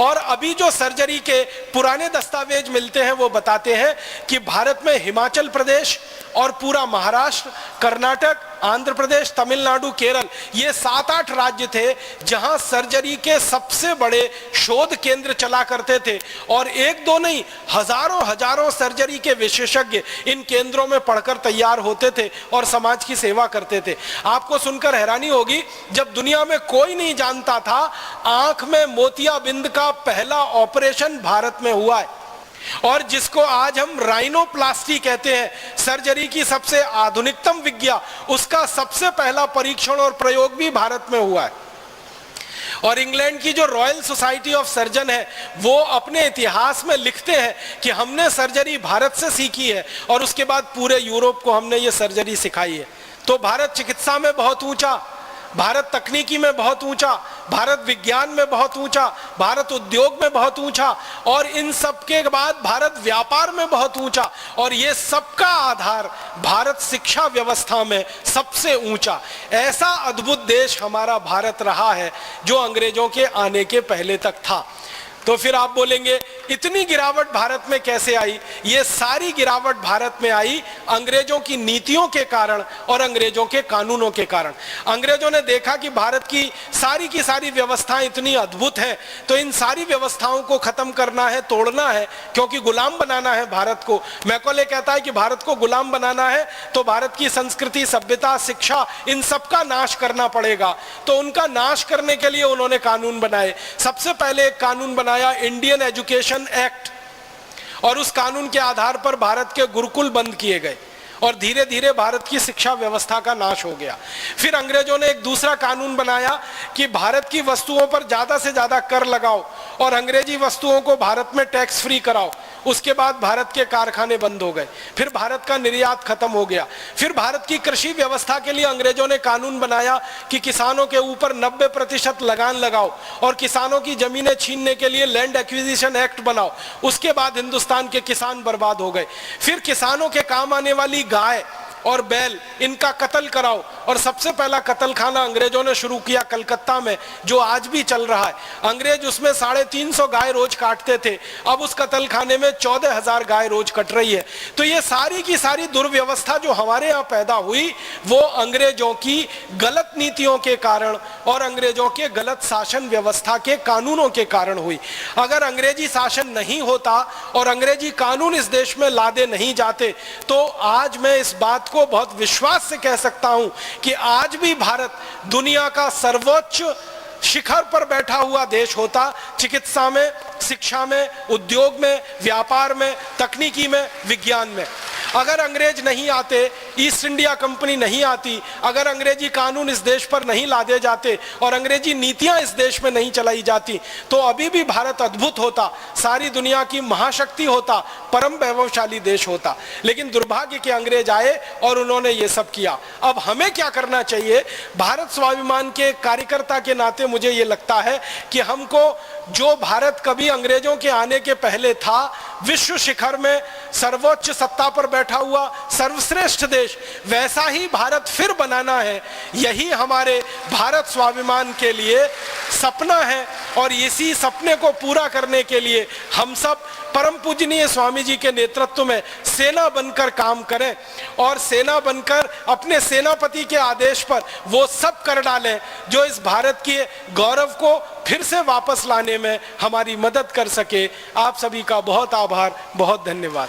B: और अभी जो सर्जरी के पुराने दस्तावेज मिलते हैं वो बताते हैं कि भारत में हिमाचल प्रदेश और पूरा महाराष्ट्र, कर्नाटक, आंध्र प्रदेश, तमिलनाडु, केरल, ये 7-8 राज्य थे जहां सर्जरी के सबसे बड़े शोध केंद्र चला करते थे। और 1-2 नहीं, हजारों सर्जरी के विशेषज्ञ इन केंद्रों में पढ़कर तैयार होते थे और समाज की सेवा करते थे। आपको सुनकर हैरानी होगी, जब दुनिया में कोई नहीं जानता था, आंख में मोतियाबिंद का पहला ऑपरेशन भारत में हुआ है। और जिसको आज हम राइनोप्लास्टी कहते हैं, सर्जरी की सबसे आधुनिकतम विज्ञा, उसका सबसे पहला परीक्षण और प्रयोग भी भारत में हुआ है। और इंग्लैंड की जो रॉयल सोसाइटी ऑफ सर्जन है, वो अपने इतिहास में लिखते हैं कि हमने सर्जरी भारत से सीखी है और उसके बाद पूरे यूरोप को हमने ये सर्जरी सिखाई है। तो भारत चिकित्सा में बहुत ऊंचा, भारत तकनीकी में बहुत ऊंचा, भारत विज्ञान में बहुत ऊंचा, भारत उद्योग में बहुत ऊंचा, और इन सब के बाद भारत व्यापार में बहुत ऊंचा। और ये सबका आधार भारत शिक्षा व्यवस्था में सबसे ऊंचा। ऐसा अद्भुत देश हमारा भारत रहा है जो अंग्रेजों के आने के पहले तक था। तो फिर आप बोलेंगे इतनी गिरावट भारत में कैसे आई? ये सारी गिरावट भारत में आई अंग्रेजों की नीतियों के कारण और अंग्रेजों के कानूनों के कारण। अंग्रेजों ने देखा कि भारत की सारी व्यवस्थाएं इतनी अद्भुत हैं, तो इन सारी व्यवस्थाओं को खत्म करना है, तोड़ना है, क्योंकि गुलाम बनाना है भारत को। मैकॉले कहता है कि भारत को गुलाम बनाना है तो भारत की संस्कृति, सभ्यता, शिक्षा, इन सबका नाश करना पड़ेगा। तो उनका नाश करने के लिए उन्होंने कानून बनाए। सबसे पहले एक कानून बनाया इंडियन एजुकेशन एक्ट, और उस कानून के आधार पर भारत के गुरुकुल बंद किए गए और धीरे धीरे भारत की शिक्षा व्यवस्था का नाश हो गया। फिर अंग्रेजों ने एक दूसरा कानून बनाया कि भारत की वस्तुओं पर ज्यादा से ज्यादा कर लगाओ और अंग्रेजी वस्तुओं को भारत में टैक्स फ्री कराओ। उसके बाद भारत के कारखाने बंद हो गए, फिर भारत का निर्यात खत्म हो गया। फिर भारत की कृषि व्यवस्था के लिए अंग्रेजों ने कानून बनाया कि किसानों के ऊपर 90% लगान लगाओ और किसानों की जमीनें छीनने के लिए लैंड एक्विजिशन एक्ट बनाओ। उसके बाद हिंदुस्तान के किसान बर्बाद हो गए। फिर किसानों के काम आने वाली गाय और बैल, इनका कत्ल कराओ। और सबसे पहला कत्ल खाना अंग्रेजों ने शुरू किया कलकत्ता में, जो आज भी चल रहा है। अंग्रेज उसमें 350 गाय रोज काटते थे, अब उस कत्ल खाने में 14,000 गाय रोज कट रही है। तो ये सारी की सारी दुर्व्यवस्था जो हमारे यहाँ पैदा हुई, वो अंग्रेजों की गलत नीतियों के कारण और अंग्रेजों के गलत शासन व्यवस्था के कानूनों के कारण हुई। अगर अंग्रेजी शासन नहीं होता और अंग्रेजी कानून इस देश में लादे नहीं जाते, तो आज मैं इस बात को बहुत विश्वास से कह सकता हूं कि आज भी भारत दुनिया का सर्वोच्च शिखर पर बैठा हुआ देश होता, चिकित्सा में, शिक्षा में, उद्योग में, व्यापार में, तकनीकी में, विज्ञान में। अगर अंग्रेज नहीं आते, ईस्ट इंडिया कंपनी नहीं आती, अगर अंग्रेजी कानून इस देश पर नहीं लादे जाते और अंग्रेजी नीतियां इस देश में नहीं चलाई जाती, तो अभी भी भारत अद्भुत होता, सारी दुनिया की महाशक्ति होता, परम वैभवशाली देश होता। लेकिन दुर्भाग्य के अंग्रेज आए और उन्होंने ये सब किया। अब हमें क्या करना चाहिए? भारत स्वाभिमान के कार्यकर्ता के नाते मुझे ये लगता है कि हमको, जो भारत कभी अंग्रेजों के आने के पहले था, विश्व शिखर में सर्वोच्च सत्ता पर बैठा हुआ सर्वश्रेष्ठ देश, वैसा ही भारत फिर बनाना है। यही हमारे भारत स्वाभिमान के लिए सपना है और इसी सपने को पूरा करने के लिए हम सब परम पूजनीय स्वामी जी के नेतृत्व में सेना बनकर काम करें और सेना बनकर अपने सेनापति के आदेश पर वो सब कर डालें जो इस भारत के गौरव को फिर से वापस लाने में हमारी मदद कर सके। आप सभी का बहुत आभार, बहुत धन्यवाद।